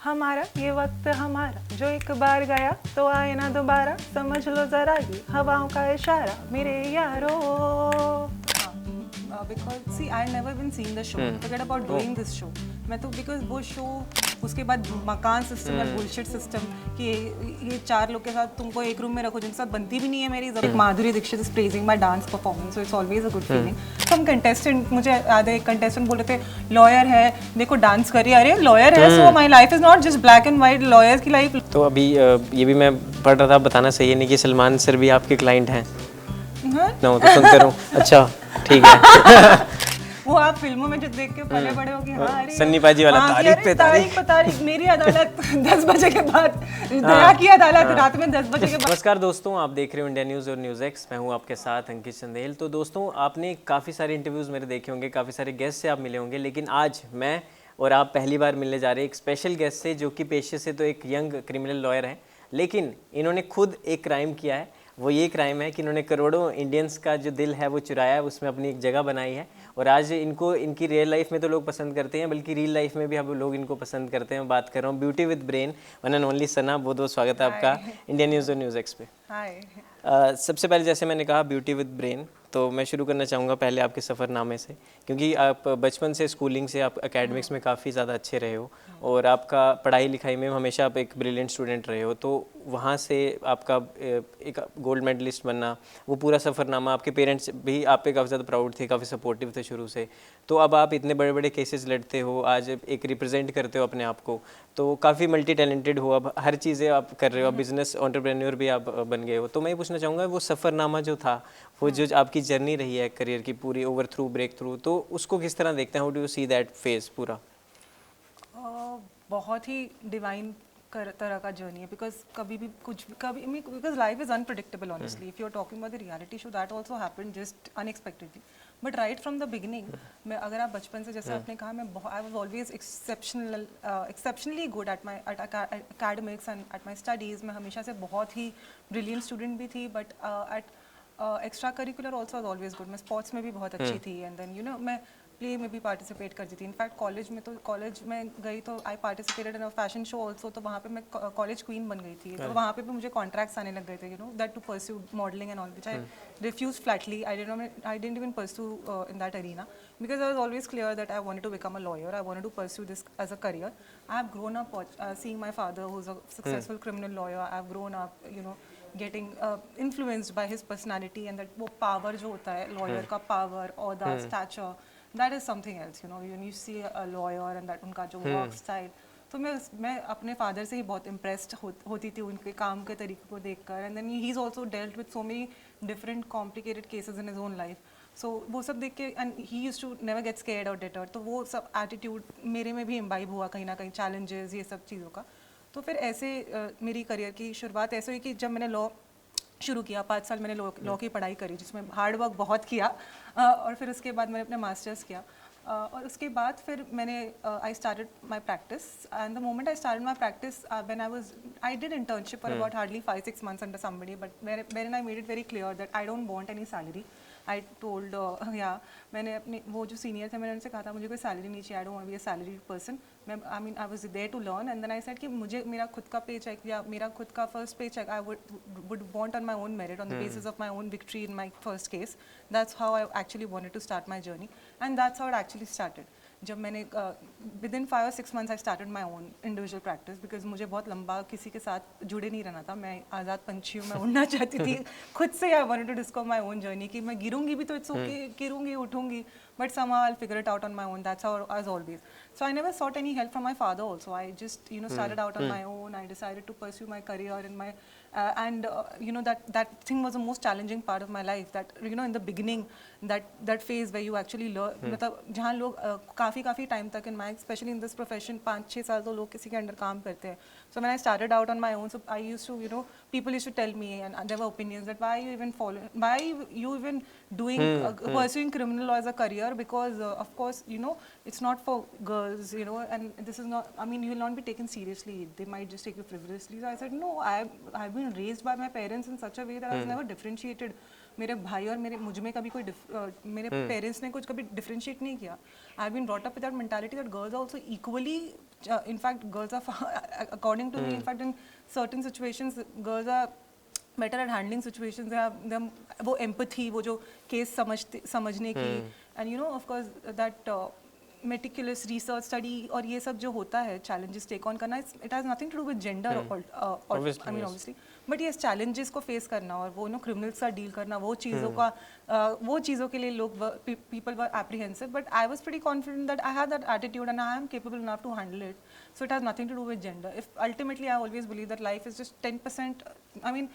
हमारा ये वक्त हमारा जो एक बार गया तो आए ना दोबारा, समझ लो जरा ये हवाओं का इशारा मेरे यारो। Because see I never been seeing the show, forget about doing this show. मैं तो बिकॉज वो शो, उसके बाद मकान सिस्टम और बुलशिट सिस्टम कि ये चार लोग के साथ तुमको एक रूम में रखो जिनके साथ बनती भी नहीं है मेरी। जब Madhuri Dixit is praising my dance performance, so it's always a good feeling. Some contestant, मुझे याद है एक कंटेस्टेंट बोल रहे थे लॉयर है, देखो डांस करिए। अरे लॉयर है, so my life is not just black and white, lawyers की लाइफ। तो अभी ये भी मैं पढ़ रहा था, बताना सही है नहीं कि सलमान सर भी आपके क्लाइंट हैं ना? तो सुनते रहो। अच्छा ठीक है। वो आप फिल्मों में जो देख के पले बड़े हो कि हाँ अरे सन्नी पाजी वाला तारीख पे तारीख मेरी अदालत 10 बजे के बाद, दया की अदालत रात में 10 बजे के बाद। नमस्कार दोस्तों, आप देख रहे हो इंडिया न्यूज़ और न्यूज़ एक्स। मैं हूं आपके साथ अंकित चंदेल। तो दोस्तों, आपने काफ़ी सारे इंटरव्यूज़ मेरे देखे होंगे, काफ़ी सारे गेस्ट से आप मिले होंगे, लेकिन आज मैं और आप पहली बार मिलने जा रहे हैं एक स्पेशल गेस्ट से, जो कि पेशे से तो एक यंग क्रिमिनल लॉयर हैं, लेकिन इन्होंने खुद एक क्राइम किया है। वो ये क्राइम है कि इन्होंने करोड़ों इंडियंस का जो दिल है वो चुराया है, उसमें अपनी एक जगह बनाई है। और आज इनको इनकी रियल लाइफ में तो लोग पसंद करते हैं, बल्कि रियल लाइफ में भी अब लोग इनको पसंद करते हैं। बात कर रहा हूँ beauty with brain, one and only Sana. बहुत बहुत स्वागत है आपका इंडिया न्यूज़ और न्यूज़ एक्स पे। हाय। सबसे पहले जैसे मैंने कहा ब्यूटी विद ब्रेन, तो मैं शुरू करना चाहूँगा पहले आपके सफ़रनामे से, क्योंकि आप बचपन से स्कूलिंग से आप एकेडमिक्स में काफ़ी ज़्यादा अच्छे रहे हो और आपका पढ़ाई लिखाई में हमेशा आप एक ब्रिलियंट स्टूडेंट रहे हो। तो वहाँ से आपका एक गोल्ड मेडलिस्ट बनना, वो पूरा सफ़रनामा, आपके पेरेंट्स भी आप पे काफ़ी ज़्यादा प्राउड थे, काफ़ी सपोर्टिव थे शुरू से। तो अब आप इतने बड़े बड़े केसेस लड़ते हो, आज एक रिप्रेजेंट करते हो अपने आप को, तो काफ़ी मल्टी टैलेंटेड हो, अब हर चीज़ें आप कर रहे हो, बिजनेस एंटरप्रेन्योर भी आप बन गए हो। तो मैं ये पूछना चाहूँगा, वो सफ़रनामा जो था, वो जो आपकी जर्नी रही है करियर की पूरी, ओवर थ्रू ब्रेक थ्रू, तो उसको किस तरह देखते हैं? How do you see that phase पूरा? बहुत ही डिवाइन तरह का जर्नी है, बिकॉज कभी भी कुछ कभी because life is unpredictable honestly. If you are talking about the reality show, that also happened just unexpectedly. But right from the beginning, मैं अगर आप बचपन से, जैसे आपने कहा, मैं I was always exceptionally good at my academics and at my studies. मैं हमेशा से बहुत ही ब्रिलियंट स्टूडेंट भी थी, but at extra curricular also was always good. मैं स्पोर्ट्स में भी बहुत अच्छी थी, एंड देन मैं प्ले में भी पार्टिसिपेट करती थी। इनफैक्ट कॉलेज में, तो कॉलेज में गई तो I participated in a fashion show also, तो वहाँ पे मैं कॉलेज क्वीन बन गई थी। तो वहाँ पे भी मुझे कॉन्ट्रैक्ट्स आने लग गए थे, that to pursue modelling and all, which I refuse flatly. I didn't even pursue in that arena, because I was always clear that I wanted to become a lawyer, I wanted to pursue this as a career. I have grown up seeing my father who is a successful criminal lawyer. I have grown up getting influenced by his personality, and that वो power जो होता है lawyer का, power और the stature, that is something else, when you see a lawyer and that उनका जो work style। तो मैं अपने फादर से ही बहुत इम्प्रेस्ड होती थी उनके काम के तरीके को देखकर। And then he is also dealt with so many different complicated cases in his own life. So वो सब देख के, and he used to never get scared और डिटर्ड, तो वो सब एटीट्यूड मेरे में भी इम्बाइब हुआ कहीं ना कहीं, चैलेंजेस, ये सब चीज़ों का। तो फिर ऐसे मेरी करियर की शुरुआत ऐसे हुई कि जब मैंने लॉ शुरू किया, 5 साल मैंने लॉ की पढ़ाई करी, जिसमें हार्ड वर्क बहुत किया, और फिर उसके बाद मैंने अपने मास्टर्स किया, और उसके बाद फिर मैंने आई started my practice. And the moment I started my practice, when I did internship for about hardly 5-6 months under somebody, but when I made it very clear that I don't want any salary. I told मैंने अपने वो जो senior थे, मैंने उनसे कहा था मुझे कोई सैलरी नहीं चाहिए, I don't want be a salaried person. I mean I was there to learn, and then I said कि मुझे मेरा खुद का पे चेक या मेरा खुद का first pay cheque I would want on my own merit, on the basis of my own victory in my first case. That's how I actually wanted to start my journey, and that's how it actually started. जब मैंने within 5 or 6 months I started my own individual practice, because मुझे बहुत लंबा किसी के साथ जुड़े नहीं रहना था। मैं आज़ाद पंछी हूँ, मैं उड़ना चाहती थी खुद से। I wanted to discover my own journey, कि मैं गिरूंगी भी तो इट्स ओके, गिरूंगी उठूंगी, but somehow I'll figure it out on my own. That's how I was always. So I never sought any help from my father also. I just started out on my own. I decided to pursue my career in my that thing was the most challenging part of my life, that in the beginning, that phase where you actually learn, मतलब जहाँ लोग काफ़ी time तक, in my especially in this profession 5-6 साल तो लोग किसी के अंडर काम करते हैं. So when I started out on my own, so I used to people used to tell me, and there were opinions that why you even doing pursuing criminal law as a career, because of course it's not for girls, and this is not, I mean, you will not be taken seriously, they might just take you frivolously. So I said no, I've been raised by my parents in such a way that I was never differentiated. मेरे भाई और मुझ में कभी कोई मेरे parents ने कुछ कभी डिफरेंशिएट नहीं किया. I have been brought up with that mentality that girls are also equally in fact girls are according to me, in fact in certain situations girls are better at handling situations. They have वो empathy, वो जो case समझने की, and you know of course that meticulous research study और ये सब जो होता है challenges take on करना, it has nothing to do with gender or Obviously, I mean yes. obviously, but yes challenges को face करना और वो नो criminals का deal करना, वो चीज़ों का वो चीज़ों के लिए लोग people were apprehensive, but I was pretty confident that I had that attitude and I am capable enough to handle it. So it has nothing to do with gender. If ultimately I always believe that life is just 10%, I mean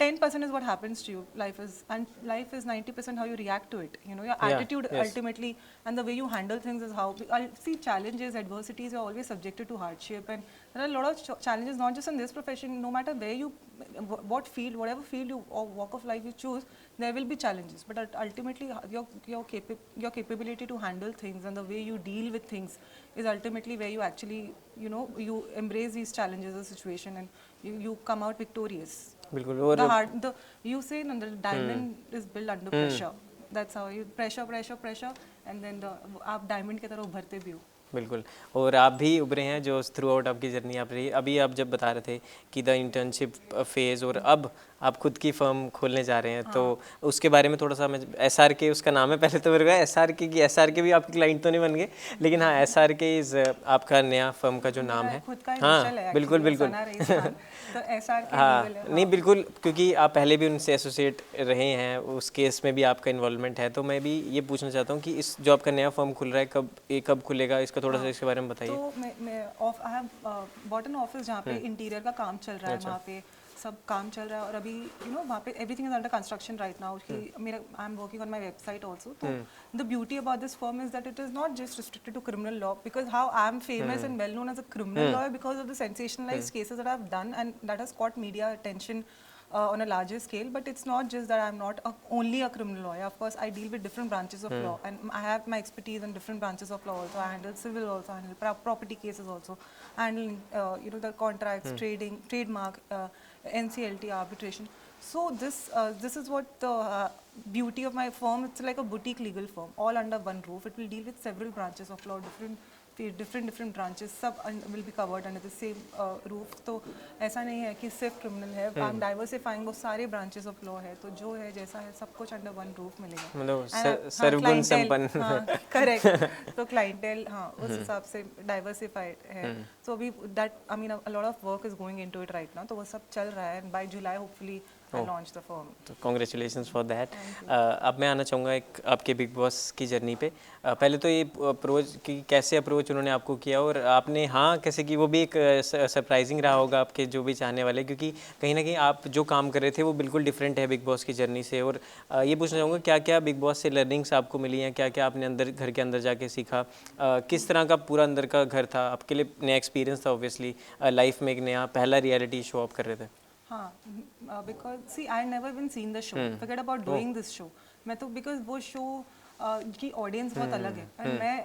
10% is what happens to you. Life is 90% how you react to it. You know, your Yeah, attitude yes. ultimately and the way you handle things is how. I see challenges, adversities. You're always subjected to hardship, and there are a lot of challenges, not just in this profession. No matter where you, what field, whatever field you or walk of life you choose, there will be challenges. But ultimately, your capability to handle things and the way you deal with things is ultimately where you actually, you know, you embrace these challenges or situation and you come out victorious. बिल्कुल. और You say no, the diamond is built under pressure. That's how you pressure, and then आप diamond की तरह उभरते भी हो. बिल्कुल. और आप भी उभरे हैं जो थ्रू आउट आपकी जर्नी आप रही. अभी आप जब बता रहे थे कि द इंटर्नशिप फेज़ और अब आप खुद की फर्म खोलने जा रहे हैं, तो उसके बारे में थोड़ा सा मैं SRK उसका नाम है, पहले तो मेरे को SRK भी आपके क्लाइंट तो नहीं बन गए, लेकिन हाँ SRK इज़ आपका नया फर्म का जो नाम है. खुद का हाँ बिल्कुल बिल्कुल. तो SRK हाँ नहीं बिल्कुल, क्योंकि आप पहले भी उनसे एसोसिएट रहे हैं, उस केस में भी आपका इन्वॉल्वमेंट है, तो मैं भी ये पूछना चाहता हूँ कि इस जो आपका नया फर्म खुल रहा है कब खुलेगा, इसका थोड़ा सा इसके बारे में बताइए. तो मैं I have bought an office जहाँ पे इंटीरियर का काम चल रहा है, वहाँ पे सब काम चल रहा है और अभी यू नो वहाँ पे everything is under construction right now. मेरा I am working on my website also. तो the beauty about this firm is that it is not just restricted to criminal law, because how I am famous and well known as a criminal lawyer because of the sensationalized cases that I have done and that has caught media attention on a larger scale. But it's not just that I'm not only a criminal lawyer. Of course, I deal with different branches of law, and I have my expertise in different branches of law also. I handle civil also, I handle property cases also, I handle you know the contracts, trading, trademark, NCLT, arbitration. So this is what the beauty of my firm. It's like a boutique legal firm, all under one roof. It will deal with several branches of law, different branches, सब will be covered under the same roof. तो ऐसा नहीं है कि सिर्फ criminal है, हम diversifying वो सारे ब्रांचेस ऑफ लॉ है, तो जो है जैसा है सब कुछ अंडर वन रूफ मिलेगा. मतलब सर्वगुण संपन्न. हाँ करेक्ट. तो क्लाइंटेल हाँ उस हिसाब से डाइवर्सिफाइड है. तो अभी that I mean a lot of work is going into it right now. तो वो सब चल रहा है and by July hopefully I launched the firm. तो कॉन्ग्रेचुलेशंस फॉर दैट. अब मैं आना चाहूँगा एक आपके बिग बॉस की जर्नी पे. पहले तो ये अप्रोच कि कैसे अप्रोच उन्होंने आपको किया और आपने हाँ कैसे की, वो भी एक सरप्राइजिंग रहा होगा आपके जो भी चाहने वाले, क्योंकि कहीं ना कहीं आप जो काम कर रहे थे वो बिल्कुल डिफरेंट है बिग बॉस की जर्नी से. और ये पूछना चाहूँगा क्या क्या बिग बॉस से लर्निंग्स आपको मिली हैं, क्या क्या आपने अंदर घर के अंदर जाके सीखा, किस तरह का पूरा अंदर का घर था आपके लिए, नया एक्सपीरियंस था ऑब्वियसली, लाइफ में एक नया पहला रियलिटी शो आप कर रहे थे. हाँ because see I never been seen the show, forget about doing this show. मैं तो बिकॉज वो शो की ऑडियंस बहुत अलग है एंड मैं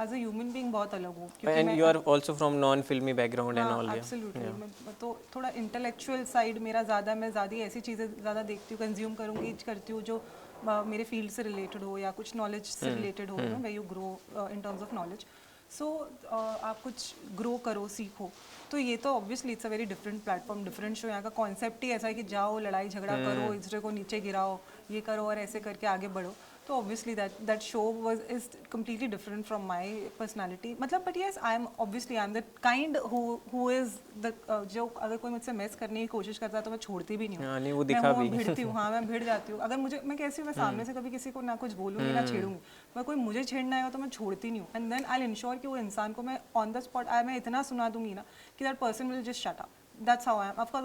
एज अ ह्यूमन बीइंग बहुत अलग हूँ. And you are also from non filmy background and all. Absolutely. मैं तो थोड़ा इंटेलेक्चुअल साइड मेरा ज़्यादा, मैं ज़्यादा ऐसी चीज़ें ज़्यादा देखती हूँ, कंज्यूम करूँगी, करती हूँ जो मेरे फील्ड से रिलेटेड हो या कुछ नॉलेज से रिलेटेड हो, way you grow in terms of knowledge. So आप कुछ ग्रो करो, सीखो. तो ये तो obviously it's a very different platform, different show. यहाँ का कॉन्सेप्ट ही ऐसा है कि जाओ लड़ाई झगड़ा करो, एक दूसरे को नीचे गिराओ, ये करो और ऐसे करके आगे बढ़ो. तो obviously that show is completely different from my personality. मतलब but yes I am the kind who is the जो अगर कोई मुझसे मेस करने की कोशिश करता है तो मैं छोड़ती भी नहीं हूँ. मैं भिड़ती हूँ. हाँ मैं भिड़ जाती हूँ. अगर मुझे मैं कैसी हूँ, मैं सामने से कभी किसी को ना कुछ बोलूँगी ना छेड़ूंगी. मैं कोई मुझे छेड़ना आएगा तो मैं छोड़ती नहीं हूँ. एंड देन आई इंश्योर कि वो इंसान को मैं ऑन द स्पॉट मैं इतना सुना दूंगी ना कि that person will just shut up. That's how I am. Of course,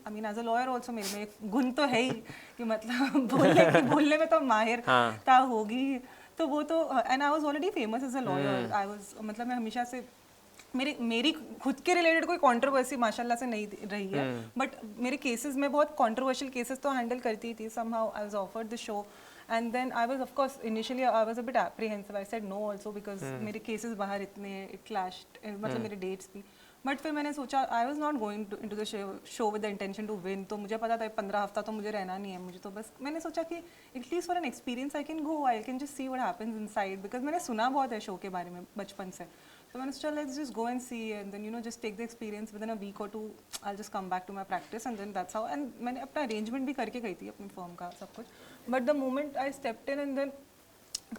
I mean, as a lawyer also मेरे में एक गुण तो है ही कि मतलब बोलने में तो माहिर था होगी. तो वो तो and I was already famous as a lawyer. I was मतलब मैं हमेशा से मेरी खुद के रिलेटेड कोई कंट्रोवर्सी माशाल्लाह से नहीं रही है, बट मेरे केसेस में बहुत कंट्रोवर्शियल केसेस तो हैंडल करती थी. somehow I was offered the show and then I was of course initially I was a bit apprehensive. I said no also because मेरे केसेस बाहर इतने it clashed, मतलब मेरे डेट्स भी. बट फिर मैंने सोचा I was not going into the show with the intention to win. तो मुझे पता था 15 हफ्ता तो मुझे रहना नहीं है. मुझे तो बस मैंने सोचा कि at least for an experience I can go, I can just see what happens inside, because मैंने सुना बहुत है शो के बारे में बचपन से. तो मैंने सोचा let's just go and see and then just take the experience within a week और two, I just come back to my practice and then that's how. And मैंने अपना अरेंजमेंट भी करके गई थी अपनी फर्म का सब कुछ, but the moment I stepped in and then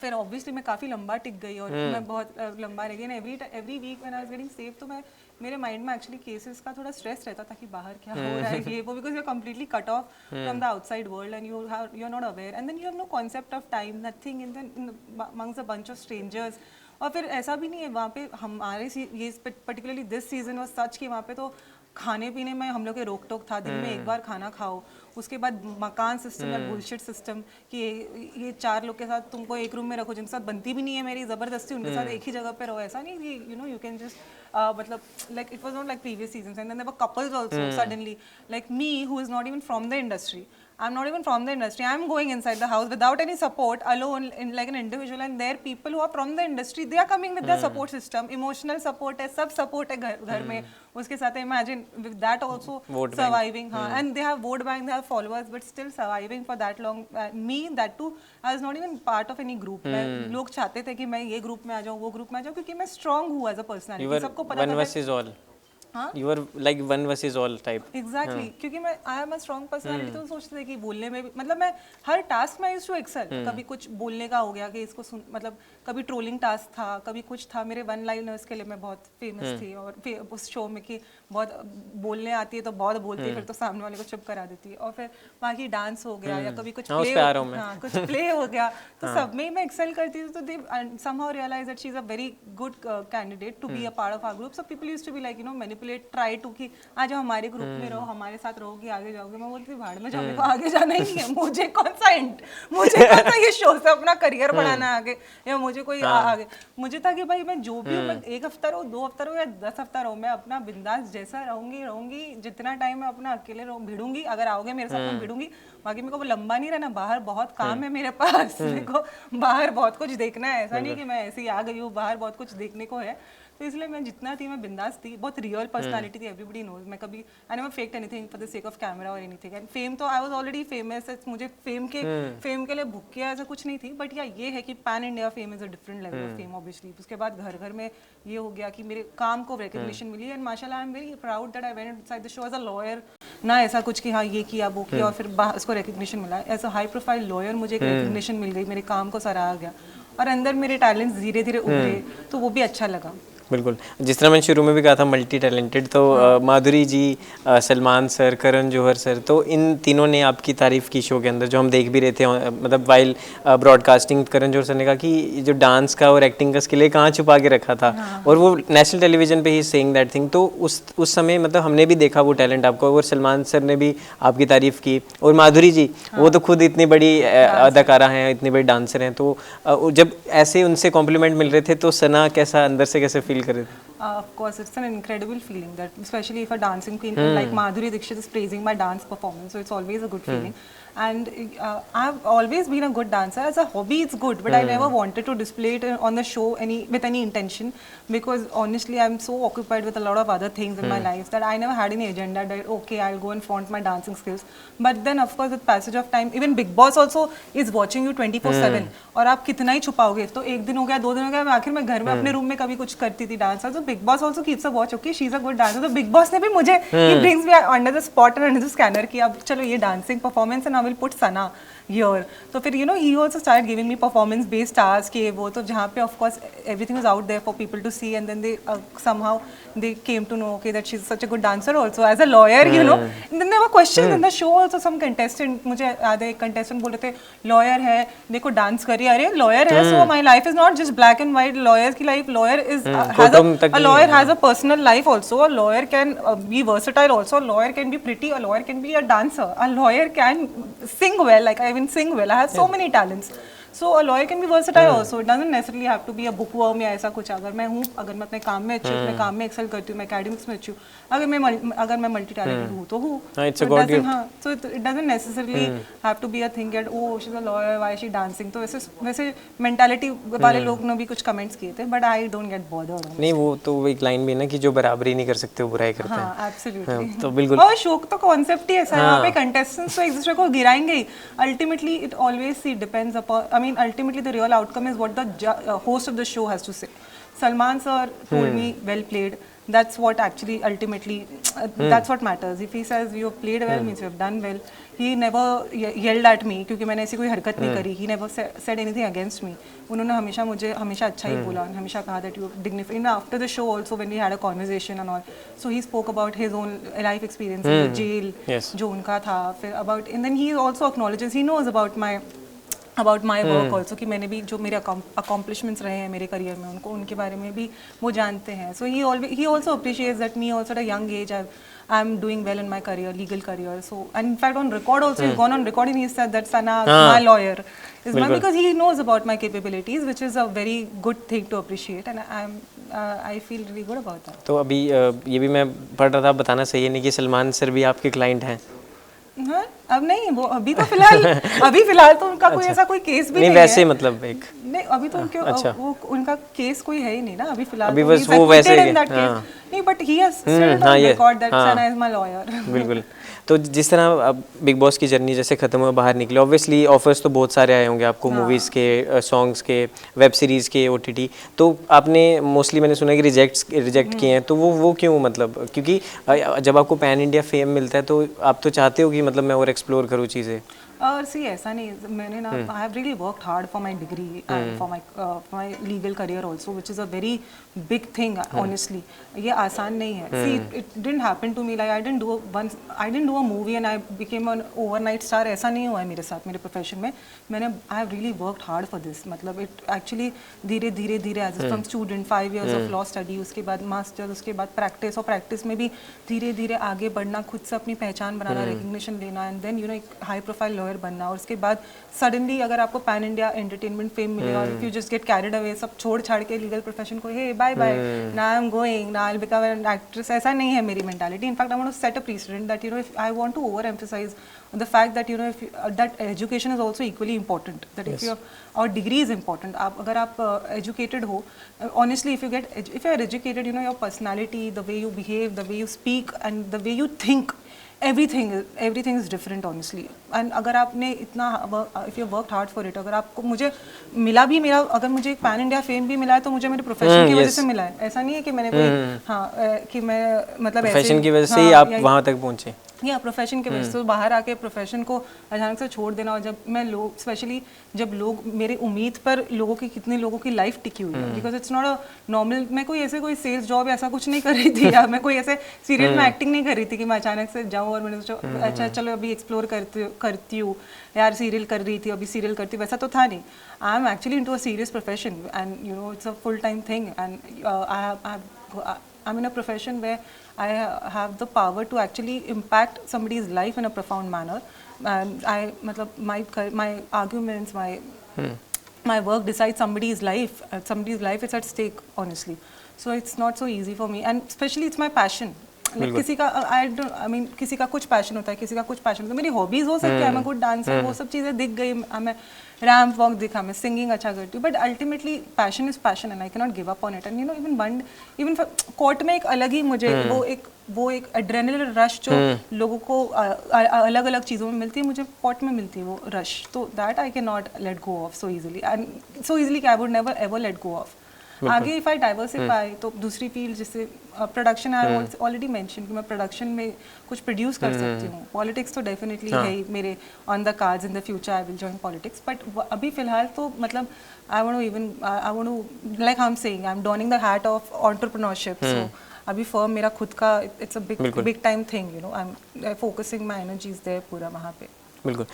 फिर ऑब्वियसली मैं काफ़ी लंबा टिक गई और मैं बहुत लंबा रह गई ना। Every week when I was getting save, तो मैं मेरे माइंड में एक्चुअली केसेस का थोड़ा स्ट्रेस रहता था कि बाहर क्या हो रहा है ये वो, because you are completely cut off from the outside world and you are not aware and then you have no concept of time, nothing in amongst a bunch of strangers. और फिर ऐसा भी नहीं है वहाँ पे हमारे ये पर्टिकुलरली दिस सीजन और सच कि वहाँ पे तो खाने पीने में हम लोग के रोक टोक था, दिन में एक बार खाना खाओ, उसके बाद मकान सिस्टम या बुलशिट सिस्टम कि ये 4 लोग के साथ तुमको एक रूम में रखो जिनके साथ बनती भी नहीं है मेरी ज़बरदस्ती, उनके साथ एक ही जगह पे रहो। ऐसा नहीं कि यू कैन जस्ट मतलब like it was not like previous seasons and then there were couples also suddenly like me who is not even from the industry. I'm not even from the industry. I'm going inside the house without any support, alone, in like an individual. And there, people who are from the industry, they are coming with their support system, emotional support है, सब support है घर में. उसके साथ imagine with that also surviving. हाँ, and they have vote bank, they have followers, but still surviving for that long. Me, that too, I was not even part of any group. लोग चाहते थे कि मैं ये group में आ जाऊँ, वो group में आ जाऊँ, क्योंकि मैं strong हूँ as a personality. सबको पता था. One versus all. You were like one versus all type. Exactly. क्योंकि मैं आई एम अ स्ट्रॉन्ग पर्सनालिटी, तो सोचते थे कि बोलने में भी मतलब मैं हर टास्क में यूज्ड टू एक्सेल. कभी कुछ बोलने का हो गया कि इसको मतलब कभी ट्रोलिंग टास्क था, कभी कुछ था. मेरे वन लाइनर्स के लिए मैं बहुत फेमस थी और फिर उस शो में कि बहुत बोलने आती है तो बहुत बोलती है, फिर तो सामने वाले को चुप करा देती है. और फिर बाकी डांस हो गया या कभी कुछ प्ले हो गया, तो सब में ही मैं एक्सेल करती थी. तो they somehow realise that she is a very good candidate to be a part of our group. So people used to be like manipulate, try to कि आ जाओ हमारे ग्रुप में रहो, हमारे साथ रहोगी, आगे जाओगे. मैं बोलती भाड़ में जाओ, मेरे को आगे जाना ही नहीं है. मुझे कौन सा ये शो से अपना करियर बनाना है आगे, या मुझे कोई आगे. मुझे था कि भाई मैं जो भी हूँ, मैं 1 हफ्ता रहूँ, 2 हफ्ता रहूँ या 10 हफ्ता रहूँ, मैं अपना बिंदास जैसा रहूंगी. जितना टाइम मैं अपना अकेले भिड़ूंगी, अगर आओगे मेरे साथ मैं भिड़ूंगी. बाकी मेरे को लंबा नहीं रहना, बाहर बहुत काम है मेरे पास. मेरे को बाहर बहुत कुछ देखना है. ऐसा नहीं कि मैं ऐसे ही आ गई हूँ, बाहर बहुत कुछ देखने को है. तो इसलिए मैं जितना थी मैं बिंदास थी. बहुत रियल पर्सनालिटी थी, एवरीबडी नोज. मैं कभी I never faked anything for the sake of camera और एनीथिंग. एंड फेम तो आई वाज ऑलरेडी फेमस. मुझे फेम के लिए भूख किया ऐसा कुछ नहीं थी. बट या ये है कि pan India fame is a different level of fame obviously. उसके बाद घर घर में ये हो गया कि मेरे काम को रिकग्निशन मिली. एंड माशाल्लाह I am very proud that I went inside the show as a lawyer. ना ऐसा कुछ कि हाँ ये किया वो किया और फिर उसको रिकग्निशन मिला. As a high profile lawyer मुझे एक रिकग्निशन मिल गई, मेरे काम को सराहा गया और अंदर मेरे टैलेंट्स धीरे धीरे उभरे. तो वो भी अच्छा लगा. बिल्कुल, जिस तरह मैंने शुरू में भी कहा था मल्टी टैलेंटेड, तो माधुरी जी, सलमान सर, करण जौहर सर, तो इन तीनों ने आपकी तारीफ़ की शो के अंदर, जो हम देख भी रहे थे. मतलब while broadcasting Karan Johar sir ने कहा कि जो डांस का और एक्टिंग का स्किल है कहाँ छुपा के रखा था. और वो नेशनल टेलीविजन पे ही सेइंग दैट थिंग. तो उस समय मतलब हमने भी देखा वो टैलेंट आपको, और सलमान सर ने भी आपकी तारीफ़ की. और माधुरी जी, वो तो खुद इतनी बड़ी अदाकारा हैं, इतनी बड़ी डांसर हैं. तो जब ऐसे उनसे कॉम्प्लीमेंट मिल रहे थे तो सना कैसा अंदर से कैसे फील कर रहे थे? Of course, it's an incredible feeling that, especially if a dancing queen like Madhuri Dixit is praising my dance performance, so it's always a good feeling. And I've always been a good dancer. As a hobby, it's good, but I never wanted to display it on the show with any intention, because honestly, I'm so occupied with a lot of other things in my life that I never had any agenda that okay, I'll go and flaunt my dancing skills. But then, of course, with passage of time, even Big Boss also is watching you 24/7. और आप कितना ही छुपाओगे? तो एक दिन हो गया, 2 दिन हो गया, मैं आखिर में घर में अपने रूम में कभी कुछ करती थी डांस. तो Big Boss also keeps a watch. Okay, she's a good dancer. तो Big Boss ने भी मुझे he brings me under the spot and under the scanner कि अब चलो ये dancing performance and I will put Sana here. तो फिर he also started giving me performance based tasks ये वो. तो जहाँ पे of course everything was out there for people to see, and then they somehow they came to know okay that she's such a good dancer also as a lawyer, and then there were questions in the show also. Some contestant, मुझे याद है एक contestant बोल रहे थे lawyer है, देखो dance करिए. अरे lawyer है, so my life is not just black and white. Lawyers की life, lawyer is a lawyer has a personal life also. A lawyer can be versatile also. A lawyer can be pretty. A lawyer can be a dancer. A lawyer can sing well. Like I even sing well. I have so many talents. So a lawyer can be versatile also. It doesn't necessarily have to be a bookworm या ऐसा कुछ. अगर मैं अपने काम में अच्छी हूँ, अपने काम में एक्सेल करती हूँ, मैं एकेडमिक्स में अच्छी हूँ, अगर मैं मल्टी टैलेंटेड हूँ तो हूँ. So it doesn't necessarily have to be a thing that oh she's a lawyer, why is she dancing. तो वैसे मेंटालिटी वाले लोग ने भी कुछ कमेंट्स किए थे, but I don't get bothered. नहीं, वो तो एक लाइन भी ना कि जो बराबरी नहीं कर सकते वो बुराई करते हैं. हाँ, absolutely. तो बिल्कुल. और शो तो कॉन्सेप्ट ही ऐसा है, यहाँ पे कंटेस्टेंट्स तो एक दूसरे को गिराएंगे ही. Ultimately it always depends upon, I mean ultimately the real outcome is what the host of the show has to say. Salman sir told me, well played. That's what actually ultimately, that's what matters. If he says you have played well, means you have done well. He never yelled at me क्योंकि मैंने ऐसी कोई हरकत नहीं करी. He never said anything against me. उन्होंने हमेशा मुझे हमेशा अच्छा ही बोला, हमेशा कहा that you dignified. And after the show also when we had a conversation and all, so he spoke about his own life experience in the jail, जो उनका था, फिर about, and then he also acknowledges, he knows about my work also, कि मैंने भी जो मेरे accomplishments रहे हैं मेरे करियर में, उनको उनके बारे में भी वो जानते हैं. So he also appreciates that me also at a young age I'm doing well in my career, legal career. So, and in fact on record also, he's gone on record and he said that Sana, my lawyer is my, because he knows about my capabilities, which is a very good thing to appreciate, and I feel really good about that. तो अभी ये भी मैं पढ़ रहा था, बताना सही है नहीं कि सलमान सर भी आपके क्लाइंट हैं? हाँ, अब नहीं, वो अभी तो फिलहाल तो उनका कोई ऐसा कोई केस भी नहीं है. वैसे मतलब एक नहीं, अभी तो वो उनका केस कोई है ही नहीं ना अभी फिलहाल. अभी बस वो वैसे नहीं, but he has still on record that Sana is my lawyer. बिल्कुल. तो जिस तरह अब बिग बॉस की जर्नी जैसे खत्म हुआ, बाहर निकले, ऑब्वियसली ऑफर्स तो बहुत सारे आए होंगे आपको, मूवीज़ के, सॉन्ग्स के, वेब सीरीज़ के, OTT. तो आपने मोस्टली मैंने सुना कि रिजेक्ट किए हैं, तो वो क्यों, मतलब क्योंकि जब आपको पैन इंडिया फेम मिलता है तो आप तो चाहते हो कि मतलब मैं और एक्सप्लोर करूँ चीज़ें. सी ऐसा नहीं, मैंने ना I have really worked hard for my degree and for my legal career also, which is a very big thing honestly. ये आसान नहीं है. See it didn't happen to me, like I didn't do a movie and I became an overnight star. ऐसा नहीं हुआ है मेरे साथ, मेरे प्रोफेशन में. I have really worked hard for this. मतलब इट एक्चुअली धीरे धीरे as from student 5 years of law study, उसके बाद मास्टर, उसके बाद प्रैक्टिस, और प्रैक्टिस में भी धीरे धीरे आगे बढ़ना, खुद से अपनी पहचान बनाना, रिकग्निशन लेना, एंड देन एक हाई प्रोफाइल लॉयर बनना. और उसके बाद सडनली अगर आपको पैन इंडिया एंटरटेनमेंट फेम मिले और if you just get carried away, सब छोड़ छाड़ के लीगल प्रोफेशन को, hey bye bye, now I am going, now I will become an actress, ऐसा नहीं है मेरी mentality. In fact I want to set a precedent that if I want to overemphasise the fact that if that education is also equally important, that if our degree is important. अगर आप educated हो, honestly if you are educated, your personality, the way you behave, the way you speak and the way you think, everything is different honestly. and अगर आपने इतना if you worked hard for it, अगर आपको, मुझे मिला भी, अगर मुझे एक पैन इंडिया फेम भी मिला है तो मुझे मेरे प्रोफेशन की वजह से मिला है. ऐसा नहीं है कि मैंने कोई कि मैं मतलब प्रोफेशन की वजह से ही आप वहाँ तक पहुँचे. या प्रोफेशन के वजह से बाहर आके प्रोफेशन को अचानक से छोड़ देना. और जब मैं लोग, स्पेशली जब लोग मेरी उम्मीद पर कितने लोगों की लाइफ टिकी हुई है, because it's not a normal. मैं कोई कोई सेल्स जॉब ऐसा कुछ नहीं कर रही थी, या मैं कोई ऐसे सीरियल में एक्टिंग नहीं कर रही थी कि मैं अचानक से जाऊँ और मैंने सोचा अच्छा चलो अभी एक्सप्लोर करती हूँ यार, सीरियल कर रही थी अभी सीरियल करती, वैसा तो था नहीं. I am actually into a serious profession and it's a full time thing. And I'm in a profession where I have the power to actually impact somebody's life in a profound manner, and my arguments, my work decides somebody's life. Somebody's life is at stake, honestly. So it's not so easy for me, and especially it's my passion. किसी का कुछ passion होता है, किसी का कुछ passion होता है. मेरी हॉबीज हो सकती है, मैं गुड डांसर, वो सब चीज़ें दिख गई, मैं रैम्प वॉक दिखा, मैं सिंगिंग अच्छा करती हूँ, but ultimately passion is passion and I can not give up on it. And even court में एक अलग ही मुझे वो एक एड्रेनलिन रश जो लोगों को अलग अलग चीज़ों में मिलती है, मुझे कोर्ट में मिलती है वो रश. तो that I can not let go off so easily, and so easily कि I would never ever let go off. आगे इफ आई डाइवर्सिफाई तो दूसरी फील्ड, जैसे प्रोडक्शन, आई ऑलरेडी मेंशन कि मैं प्रोडक्शन में कुछ प्रोड्यूस कर सकती हूँ. पॉलिटिक्स तो डेफिनेटली है ही मेरे on the cards. In the future I will join politics, but अभी फिलहाल तो मतलब I want to like I am saying, I am donning the hat of entrepreneurship. So अभी फर्म मेरा खुद का, it's a big time thing, I am focusing my energies there पूरा वहाँ पे. बिल्कुल.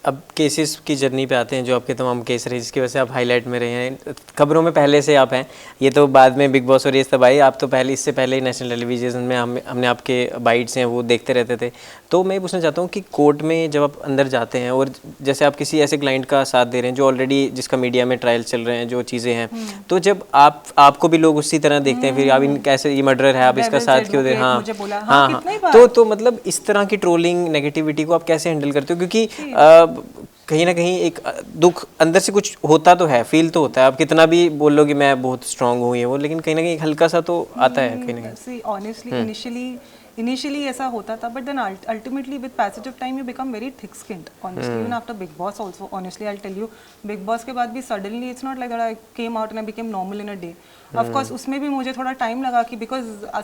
अब केसेस की जर्नी पे आते हैं, जो आपके तमाम केस रहे जिसकी वजह से आप हाईलाइट में रहे हैं, खबरों में पहले से आप हैं. ये तो बाद में बिग बॉस और ये सब आई, आप तो पहले, इससे पहले ही नेशनल टेलीविजन में हमने आपके बाइट्स हैं वो देखते रहते थे. तो मैं पूछना चाहता हूँ कि कोर्ट में जब आप अंदर जाते हैं और जैसे आप किसी ऐसे क्लाइंट का साथ दे रहे हैं जो ऑलरेडी, जिसका मीडिया में ट्रायल चल रहे हैं, जो चीज़ें हैं, तो जब आपको भी लोग उसी तरह देखते हैं, फिर आप कैसे, ये मर्डर है, आप इसका साथ क्यों दे. हाँ. तो मतलब इस तरह की ट्रोलिंग, नेगेटिविटी को आप कैसे हैंडल करते हो? क्योंकि कहीं ना कहीं एक दुख अंदर से कुछ होता तो है, फील तो होता है. आप कितना भी बोल लो कि मैं बहुत स्ट्रांग हूँ ये वो, लेकिन कहीं ना कहीं हल्का सा तो आता है कहीं ना कहीं. ऑनेस्टली इनिशियली इनिशियली ऐसा होता था, but then ultimately with passage of time you become very thick skinned honestly, even after Bigg Boss also honestly I tell you, Bigg Boss के बाद भी suddenly it's not like that I came out and I became normal in a day. Of course उसमें भी मुझे थोड़ा time लगा कि because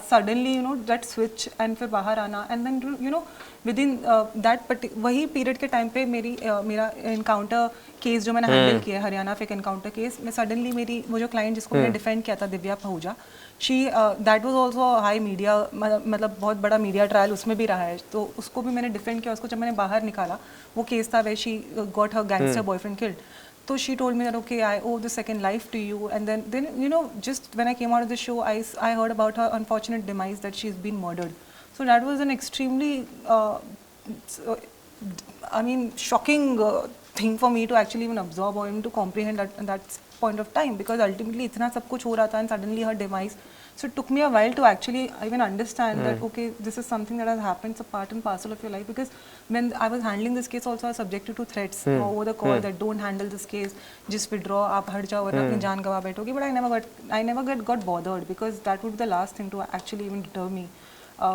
suddenly you know that switch and फिर बाहर आना and then you know with in that वही पीरियड के टाइम पे मेरा इनकाउंटर केस जो मैंने हैंडल किया है, हरियाणा फेक इनकाउंटर केस में, सडनली मेरी वो जो क्लाइंट जिसको मैंने डिफेंड किया था, Divya Pahuja, she that was also high media, मतलब बहुत बड़ा मीडिया ट्रायल उसमें भी रहा है, तो उसको भी मैंने डिफेंड किया. उसको जब मैंने बाहर निकाला, वो केस था way she got her gangster boyfriend killed. So she told me that okay, I owe the second life to you, and then you know, just when I came out of the show, I heard about her unfortunate demise, that she's been murdered. So that was an extremely I mean shocking thing for me to actually even absorb or even to comprehend at that point of time, because ultimately इतना सब कुछ हो रहा था and suddenly her demise. So it took me a while to actually even understand that okay, this is something that has happened, it's a part and parcel of your life. Because when I was handling this case also, I was subjected to threats over the call that don't handle this case, just withdraw, आप हट जाओ वरना अपनी जान गवा बैठोगे. But I never got bothered, because that would be the last thing to actually even deter me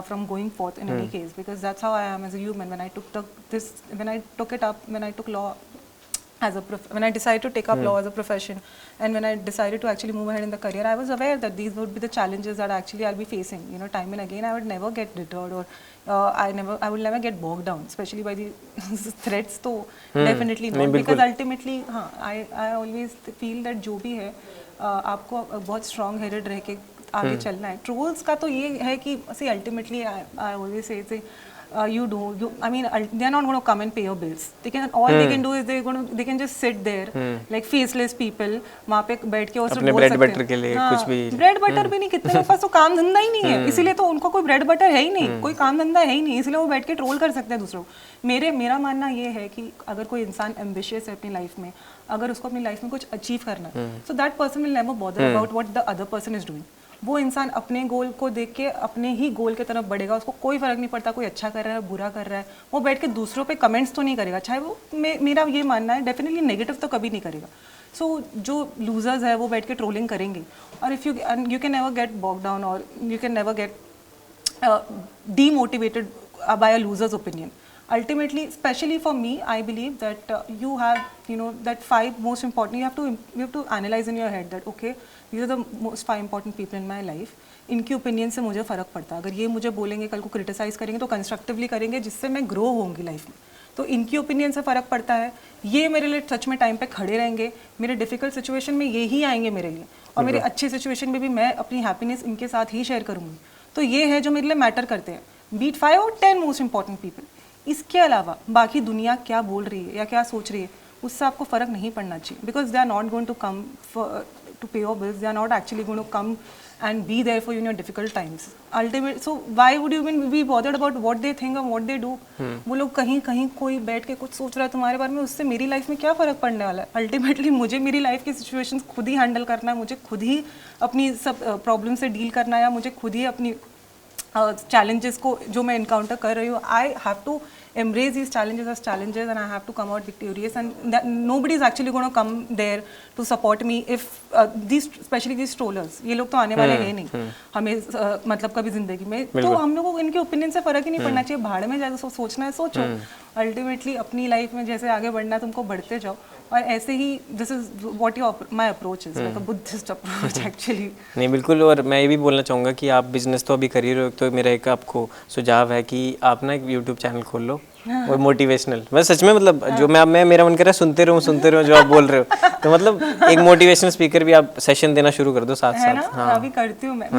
from going forth in any case, because that's how I am as a human. When I took law as when I decided to take up law as a profession, and when I decided to actually move ahead in the career, I was aware that these would be the challenges that actually I'll be facing, you know, time and again. I would never get deterred, or I will never get bogged down, especially by the threats. So definitely not, because ultimately I always feel that जो भी है आपको बहुत strong headed रह के आगे चलना है. ट्रोल्स का तो ये है कि see ultimately I always say I mean they're not going to come and pay your bills. They can do is they can just sit there like faceless people, वहाँ पे बैठ के और सिर्फ बोल सकते हैं. ब्रेड बटर के लिए कुछ भी, ब्रेड बटर भी नहीं, कितने लोगों के पास तो काम धंधा ही नहीं है, इसीलिए तो उनको कोई ब्रेड बटर है ही नहीं, कोई काम धंधा है ही नहीं, इसलिए वो बैठ के ट्रोल कर सकते हैं दूसरों को. मेरा मानना ये है कि अगर कोई इंसान एम्बिशियस है अपनी लाइफ में, अगर उसको अपनी लाइफ में कुछ अचीव करना है, so that person will never bother about what the other person is doing. वो इंसान अपने गोल को देख के अपने ही गोल की तरफ बढ़ेगा, उसको कोई फर्क नहीं पड़ता कोई अच्छा कर रहा है बुरा कर रहा है. वो बैठ के दूसरों पे कमेंट्स तो नहीं करेगा, चाहे वो मेरा ये मानना है डेफिनेटली नेगेटिव तो कभी नहीं करेगा. सो जो लूजर्स है वो बैठ के ट्रोलिंग करेंगे, और if you can never get bogged down, और you can never get demotivated by a loser's opinion. Ultimately, especially for me, I believe that you have, you know, that 5 most important. You have to analyze in your head that okay, these are the most 5 important people in my life. इनकी opinion से मुझे फ़र्क पड़ता है. अगर ये मुझे बोलेंगे, कल को क्रिटिसाइज करेंगे तो कंस्ट्रक्टिवली करेंगे, जिससे मैं ग्रो होंगी लाइफ में. तो इनकी ओपिनियन से फ़र्क पड़ता है. ये मेरे लिए सच में टाइम पे खड़े रहेंगे, मेरे डिफिकल्ट सिचुएशन में ये ही आएंगे मेरे लिए, और मेरे अच्छी सिचुएशन में भी मैं अपनी हैप्पीनेस इनके साथ ही शेयर करूँगी. तो ये है जो मेरे लिए मैटर करते हैं. बीट 5 और 10 मोस्ट इंपॉर्टेंट पीपल. इसके अलावा बाकी दुनिया क्या बोल रही है या क्या सोच रही है, उससे आपको फ़र्क नहीं पड़ना चाहिए, because they are not going to come to pay your bills. They are not actually going to come and be there for you in your difficult times. Ultimately, so why would you even be bothered about what they think or what they do? वो लोग कहीं कोई बैठ के कुछ सोच रहा है तुम्हारे बारे में, उससे मेरी लाइफ में क्या फ़र्क पड़ने वाला है. अल्टीमेटली मुझे मेरी लाइफ की सिचुएशंस खुद ही हैंडल करना है, मुझे खुद ही अपनी सब प्रॉब्लम से डील करना है, या मुझे खुद ही अपनी challenges को जो मैं encounter कर रही हूँ, I have to embrace these challenges as challenges, and I have to come out victorious, and that nobody is actually going to come there to support me if especially these trollers, ये लोग तो आने वाले हैं नहीं हमें मतलब कभी जिंदगी में, तो हम लोगों को इनके ओपिनियन से फ़र्क ही नहीं पड़ना चाहिए. भाड़ में जैसे सोचना है सोचो. अल्टीमेटली अपनी लाइफ में जैसे आगे बढ़ना है तुमको बढ़ते जाओ, और ऐसे ही this is what your my approach is, like a Buddhist approach actually. नहीं बिल्कुल. और मैं ये भी बोलना चाहूँगा कि आप बिजनेस तो अभी कर ही रहे हो, तो मेरा एक आपको सुझाव है कि आप ना एक यूट्यूब चैनल खोल लो, और मोटिवेशनल, मैं सच में मतलब जो मैं मेरा मन कर रहा है सुनते रहो जो आप बोल रहे हो, तो मतलब एक मोटिवेशनल स्पीकर भी आप सेशन देना शुरू कर दो साथ साथ. हाँ अभी करती हूँ मैं.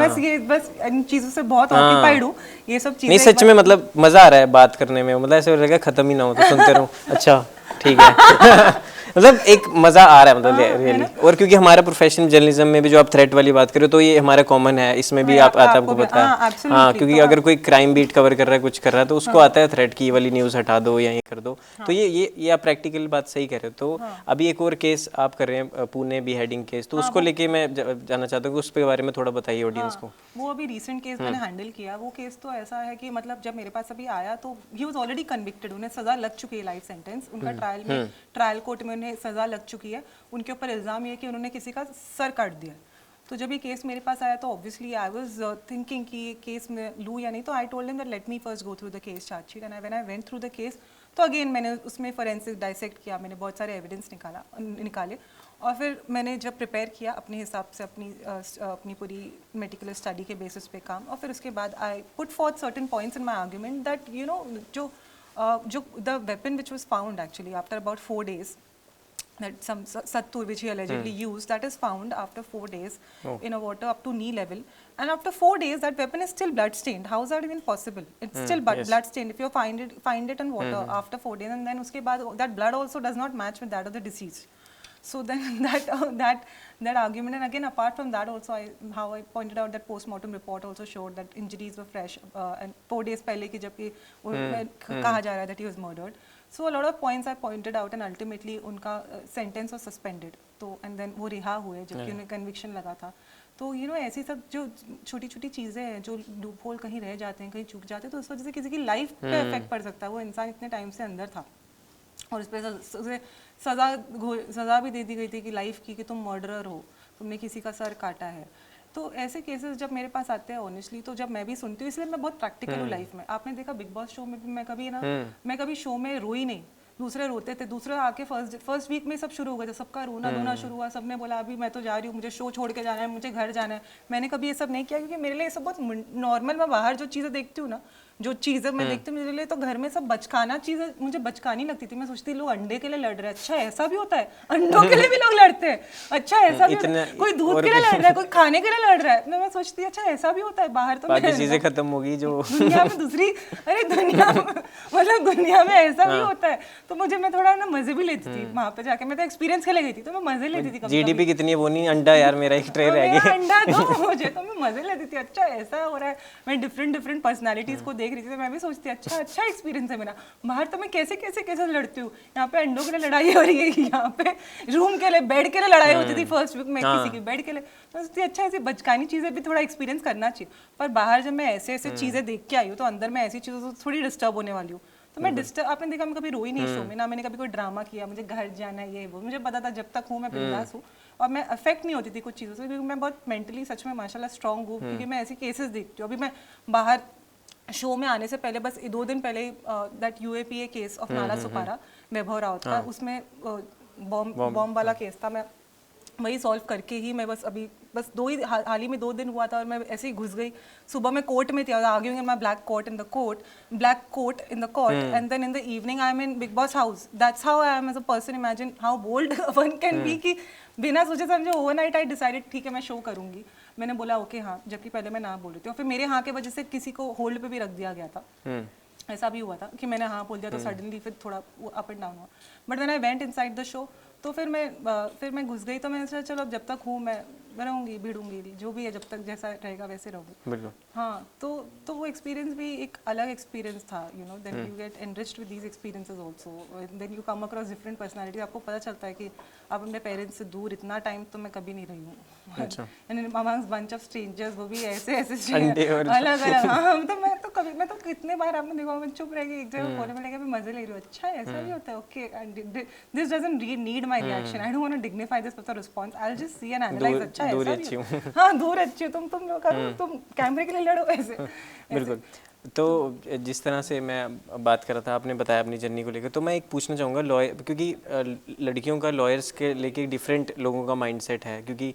बस इन चीज़ों से बहुत ऑक्यूपाइड हूँ, ये सब चीज़ें. नहीं सच में मतलब मज़ा आ रहा है बात करने में, मतलब ऐसे लगा खत्म ही ना हो तो सुनते रहो. अच्छा ठीक है. मतलब एक मज़ा आ रहा है मतलब रियली. और क्योंकि हमारा प्रोफेशन जर्नलिज्म में भी जो आप थ्रेट वाली बात करो, तो ये हमारा कॉमन है, इसमें भी आपको पता है. हाँ क्योंकि अगर कोई क्राइम बीट कवर कर रहा है, कुछ कर रहा है, तो उसको आता है थ्रेट की ये वाली न्यूज़ हटा दो या ये कर दो. तो ये आप प्रैक्टिकल बात सही कह रहे हो. तो अभी एक और केस आप कर रहे हैं पुणे बीहेडिंग केस, तो उसको लेके मैं जानना चाहता हूँ कि उस के बारे में थोड़ा बताइए ऑडियंस को. वो अभी रिसेंट केस मैंने हैंडल किया. वो केस तो ऐसा है कि मतलब जब मेरे पास अभी आया तो ही वाज ऑलरेडी कन्विक्टेड, उन्हें सज़ा लग चुकी है, लाइफ सेंटेंस उनका ट्रायल कोर्ट में उन्हें सज़ा लग चुकी है. उनके ऊपर इल्ज़ाम ये है कि उन्होंने किसी का सर काट दिया. तो जब ये केस मेरे पास आया तो ऑब्वियसली आई वाज थिंकिंग कि ये केस मैं लूँ या नहीं, तो I told him that let me first go through the case chargesheet, and when I went through the case तो अगेन मैंने उसमें फोरेंसिक डाइसेक्ट किया, मैंने बहुत सारे एविडेंस निकाले और फिर मैंने जब प्रिपेयर किया अपने हिसाब से अपनी पूरी मेडिकल स्टडी के बेसिस पे काम, और फिर उसके बाद I put forth certain points in my argument that you know जो the weapon which was found actually after about 4 days, that some sattu which he allegedly used, that is found after 4 days in a water up to knee level, and after 4 days that weapon is still blood stained. How is that even possible? It's still blood stained if you find it in water after 4 days, and then uske baad that blood also does not match with that of the deceased. So then that argument, and again apart from that also how I pointed out that post-mortem report also showed that injuries were fresh and 4 days pehle ki jabki kaha ja raha hai that he was murdered. So a lot of points I pointed out and ultimately unka sentence was suspended. तो and then वो रिहा हुए जबकि उन्हें conviction लगा था. तो you know ऐसी सब जो छोटी छोटी चीज़ें हैं जो लूप होल कहीं रह जाते हैं, कहीं चूक जाते हैं, तो उस वजह से किसी की लाइफ पे इफेक्ट पड़ सकता है. वो इंसान इतने टाइम से अंदर था और उस पर उसे सज़ा भी दे दी गई थी कि लाइफ की, कि तुम मर्डरर हो, तुमने किसी का सर काटा है. तो ऐसे केसेस जब मेरे पास आते हैं ऑनेस्टली, तो जब मैं भी सुनती हूँ, इसलिए मैं बहुत प्रैक्टिकल हूँ लाइफ में. आपने देखा बिग बॉस शो में भी मैं कभी शो में रोई नहीं. दूसरे रोते थे, दूसरे आके फर्स्ट वीक में सब शुरू हो गया था, सबका रोना धोना शुरू हुआ, सबने बोला अभी मैं तो जा रही हूँ, मुझे शो छोड़ के जाना है, मुझे घर जाना है. मैंने कभी ये सब नहीं किया क्योंकि मेरे लिए ये सब बहुत नॉर्मल. मैं बाहर जो चीज़ें देखती हूँ ना, जो चीज़ें मैं देखती हूँ, मेरे लिए तो घर में सब बचकाना चीज़ें मुझे बचकानी लगती थी. मैं सोचती लोग अंडे के लिए लड़ रहे हैं, अच्छा ऐसा भी होता है, अंडों के लिए भी लोग लड़ते हैं, अच्छा ऐसा भी होता है, कोई दूध के लिए लड़ रहा है, कोई खाने के लिए लड़ रहा है. मैं सोचती अच्छा ऐसा भी होता है. बाहर तो बाकी चीजें खत्म होगी जो दुनिया में दूसरी, अरे दुनिया मतलब दुनिया में ऐसा भी होता है. तो मुझे मैं थोड़ा ना मजे भी लेती थी वहाँ पे जाके. मैं तो एक्सपीरियंस के लिए गई थी तो मैं मजे लेती थी. जीडीपी कितनी है वो नहीं, अंडा यार मेरा एक ट्रे रह गया, अंडा दो मुझे, तो मैं मजे लेती थी. अच्छा ऐसा हो रहा है, मैं डिफरेंट पर्सनालिटीज को देख रही थी, तो मैं भी सोचती अच्छा एक्सपीरियंस है मेरा. बाहर तो मैं कैसे लड़ती हूँ, यहाँ पे अंडों के लिए लड़ाई हो रही है, यहाँ पे रूम के लिए, बेड के लिए लड़ाई होती थी फर्स्ट वीक में, किसी की बेड के लिए. तो सोचती अच्छा ऐसी बचकानी चीजें भी थोड़ा एक्सपीरियंस करना चाहिए. पर बाहर जब मैं ऐसे चीजें देख के आई हूँ, तो अंदर मैं ऐसी चीजों से थोड़ी डिस्टर्ब होने वाली हूँ. तो मैं आपने देखा मैं कभी रोई नहीं शो में, ना मैंने कभी कोई ड्रामा किया, मुझे घर जाना है ये वो. मुझे पता था जब तक हूँ मैं बिंदास हूँ और मैं अफेक्ट नहीं होती थी कुछ चीज़ों से, क्योंकि मैं बहुत मेंटली सच में माशाल्लाह स्ट्रांग हूँ. क्योंकि मैं ऐसी केसेस देखती हूँ. अभी मैं बाहर शो में आने से पहले बस 2 दिन पहले दैट UAPA केस ऑफ नाला सुपारा, वैभव राउत का, उसमें बॉम्ब वाला केस था. मैं वही सॉल्व करके ही मैं बस हाल ही में 2 दिन हुआ था और मैं ऐसे ही घुस गई. सुबह मैं कोर्ट में थी, arguing in my black coat in the court, and then in the evening I am in Bigg Boss house. That's how I am as a person. Imagine how bold one can be कि बिना सोचे समझे overnight I decided ठीक है मैं show करूंगी. मैंने बोला ओके हाँ, जबकि पहले मैं ना बोल रही थी. और फिर मेरे हाँ के वजह से किसी को होल्ड पे भी रख दिया गया था. ऐसा भी हुआ था कि मैंने हाँ बोल दिया तो सडनली फिर थोड़ा अप एंड डाउन हुआ. But when I went inside the show, तो फिर मैं घुस गई. तो मैंने सोचा चलो अब जब तक हूँ मैं रहूँगी, भिड़ूंगी, जो भी है, जब तक जैसा रहेगा वैसे रहूँगी. बिल्कुल. हाँ, तो वो एक्सपीरियंस भी एक अलग एक्सपीरियंस था. You know then you get enriched with these experiences also. Then you come across different personality. आपको पता चलता है कि आप अपने पेरेंट्स से दूर इतना टाइम तो मैं कभी नहीं रही हूँ. And amongst bunch of strangers, वो भी ऐसे अलग. हाँ, मैं तो कितने बार आपने देखा मैं चुप रह गई एक जगह कोने में, लेके मैं मजे ले रही हूँ. अच्छा ऐसा भी होता है, okay, this doesn't need my reaction. I don't want to dignify this with a response. I will just see and analyse. अच्छा ऐसा भी है. हाँ, दूर अच्छी हो तुम लोग करो, तुम कैमरे के लिए लड़ो ऐसे. बिल्कुल. तो जिस तरह से मैं बात कर रहा था, आपने बताया अपनी जर्नी को लेकर, तो मैं एक पूछना चाहूँगा लॉयर, क्योंकि लड़कियों का लॉयर्स के लेके डिफरेंट लोगों का माइंडसेट है, क्योंकि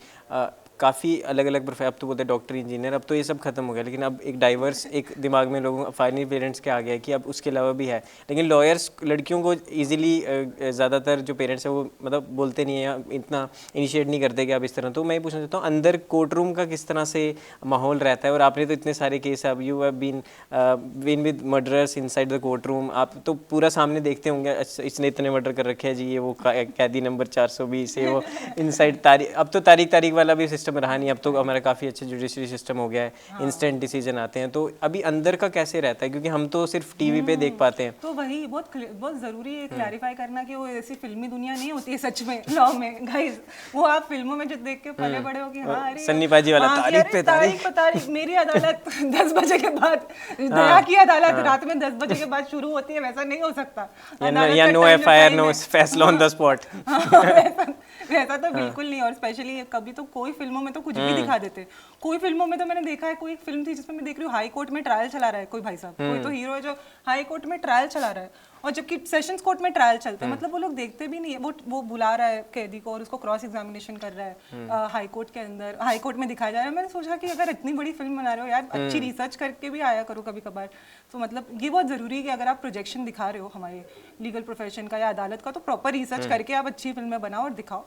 काफ़ी अलग अलग प्रोफेशन. अब तो बोलते हैं डॉक्टर, इंजीनियर, अब तो ये सब खत्म हो गया, लेकिन अब एक डाइवर्स एक दिमाग में लोगों फाइनली पेरेंट्स के आ गया कि अब उसके अलावा भी है. लेकिन लॉयर्स लड़कियों को ईजिली ज़्यादातर जो पेरेंट्स हैं वो मतलब बोलते नहीं है, इतना इनिशिएट नहीं करते कि आप इस तरह. तो मैं ये पूछना चाहता हूँ अंदर कोर्ट रूम का किस तरह से माहौल रहता है. और आपने तो इतने सारे केस, अब you have been with murderers inside the court room, आप तो पूरा सामने देखते होंगे, इसने इतने मर्डर कर रखे हैं जी, ये वो कैदी नंबर 420 है वो इनसाइड तारीख. अब तो तारीख वाला भी सिस्टम रहा नहीं, अब तो हमारा काफ़ी अच्छा जुडिशरी सिस्टम हो गया है. इंस्टेंट डिसीजन आते हैं. तो अभी अंदर का कैसे रहता है, क्योंकि हम तो सिर्फ टीवी पे देख पाते हैं. तो वही बहुत ज़रूरी है क्लैरिफाई करना कि वो ऐसी फिल्मी दुनिया नहीं होती है सच में लॉ में. गाइस, वो आप फिल्मों में जो देख के पले बड़े हो कि हाँ अरे सन्नी पाजी वाला तारीख पे तारीख. मेरी अदालत 10 बजे के बाद, दया की अदालत रात में 10 बजे के बाद शुरू होती है, वैसा नहीं हो सकता. या नो FIR, नो फैसला ऑन द स्पॉट. वैसा तो बिल्कुल नहीं. और स्पेशली कभी तो कोई फिल्म फिल्मों में तो कुछ भी दिखा देते, कोई फिल्मों में तो मैंने देखा है, कोई एक फिल्म थी जिसमें मैं देख रही हूँ हाई कोर्ट में ट्रायल चला रहा है कोई भाई साहब, कोई तो हीरो है जो हाई कोर्ट में ट्रायल चला रहा है, और जबकि सेशंस कोर्ट में ट्रायल चलते हैं, मतलब वो लोग देखते भी नहीं है, वो बुला रहा है कैदी को और उसको क्रॉस एग्जामिनेशन कर रहा है हाई कोर्ट के अंदर, हाई कोर्ट में दिखाया जा रहा है। मैंने सोचा कि अगर इतनी बड़ी फिल्म बना रहे हो यार, अच्छी रिसर्च करके भी आया करो कभी कभार। तो मतलब ये बहुत ज़रूरी है कि अगर आप प्रोजेक्शन दिखा रहे हो हमारे लीगल प्रोफेशन का या अदालत का, तो प्रॉपर रिसर्च करके आप अच्छी फिल्में बनाओ और दिखाओ।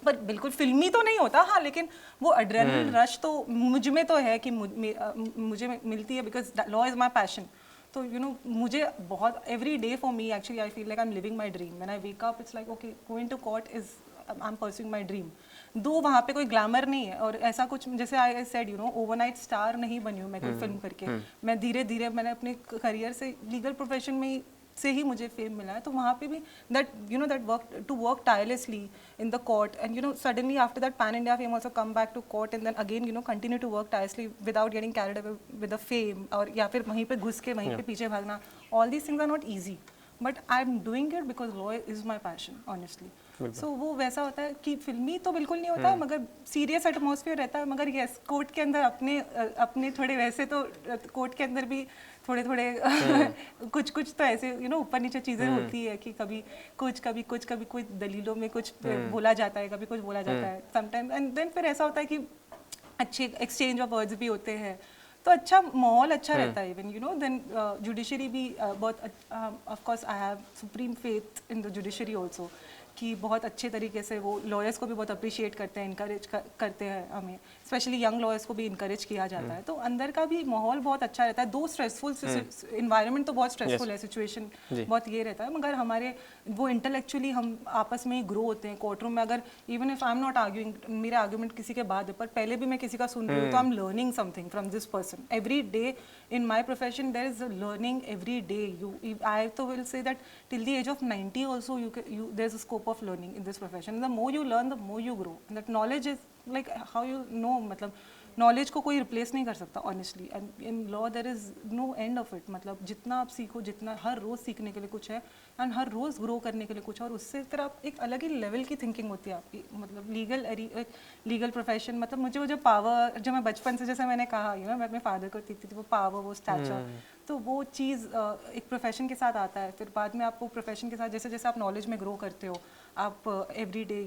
पर बिल्कुल फिल्मी तो नहीं होता, हाँ, लेकिन वो एड्रेनलिन रश तो मुझ में तो है कि मुझे मिलती है, because law is my passion. तो मुझे बहुत every day for me actually I feel like I am living my dream. When I wake up it's like okay, going to court is I am pursuing my dream. दो वहाँ पे कोई glamour नहीं है और ऐसा कुछ, जैसे आई सेड ओवरनाइट स्टार नहीं बनी हूँ मैं कोई फिल्म करके। मैं धीरे धीरे मैंने अपने करियर से लीगल प्रोफेशन में से ही मुझे फेम मिला है। तो वहाँ पे भी that that work to work tirelessly in the court and suddenly after that pan India fame also come back to court and then again continue to work tirelessly without getting carried away with the fame, और या फिर वहीं पे घुस के वहीं पे पीछे भागना। All these things are not easy, but I am doing it because law is my passion honestly. So वो वैसा होता है कि फिल्मी तो बिल्कुल नहीं होता, मगर सीरियस एटमॉस्फेयर रहता है। मगर यस, कोर्ट के अंदर अपने थोड़े वैसे, तो कोर्ट के अंदर भी थोड़े कुछ तो ऐसे ऊपर नीचे चीज़ें होती है कि कभी कोई दलीलों में कुछ बोला जाता है, कभी कुछ बोला जाता है समटाइम, एंड देन फिर ऐसा होता है कि अच्छे एक्सचेंज ऑफ वर्ड्स भी होते हैं, तो अच्छा माहौल अच्छा रहता है। इवन देन जुडिशरी भी बहुत, of course I have supreme faith in the judiciary also, कि बहुत अच्छे तरीके से वो लॉयर्स को भी बहुत अप्रिशिएट करते हैं, इनकरेज करते हैं हमें, स्पेशली यंग लॉयर्स को भी इनकरेज किया जाता है। तो अंदर का भी माहौल बहुत अच्छा रहता है। दो स्ट्रेसफुल इन्वायरमेंट तो बहुत स्ट्रेसफुल है, सिचुएशन बहुत ये रहता है, मगर हमारे वो इंटेलेक्चुअली हम आपस में ही ग्रो होते हैं कोर्ट रूम में। अगर even if I am not arguing, मेरे आर्ग्यूमेंट किसी के बाद है, पर पहले भी मैं किसी का सुन रही हूँ, तो I am learning something from this person every day in my profession. There is learning every day. I तो will say that till the age of 90 also there's a scope of learning in this profession. The more you learn, the more you grow. And that knowledge is like how you know, मतलब knowledge को कोई replace नहीं कर सकता honestly, and in law there is no end of it. मतलब जितना आप सीखो, जितना हर रोज़ सीखने के लिए कुछ है, एंड हर रोज़ ग्रो करने के लिए कुछ, और उससे फिर आप एक अलग ही लेवल की थिंकिंग होती है आपकी। मतलब लीगल प्रोफेशन, मतलब मुझे वो जो पावर, जो मैं बचपन से, जैसे मैंने कहा मैं अपने फादर को देखती थी, वो पावर, वो स्टैचर, तो वो चीज़ एक प्रोफेशन के साथ आता है। फिर बाद में आपको प्रोफेशन के साथ जैसे जैसे आप नॉलेज में ग्रो करते हो, आप एवरी डे,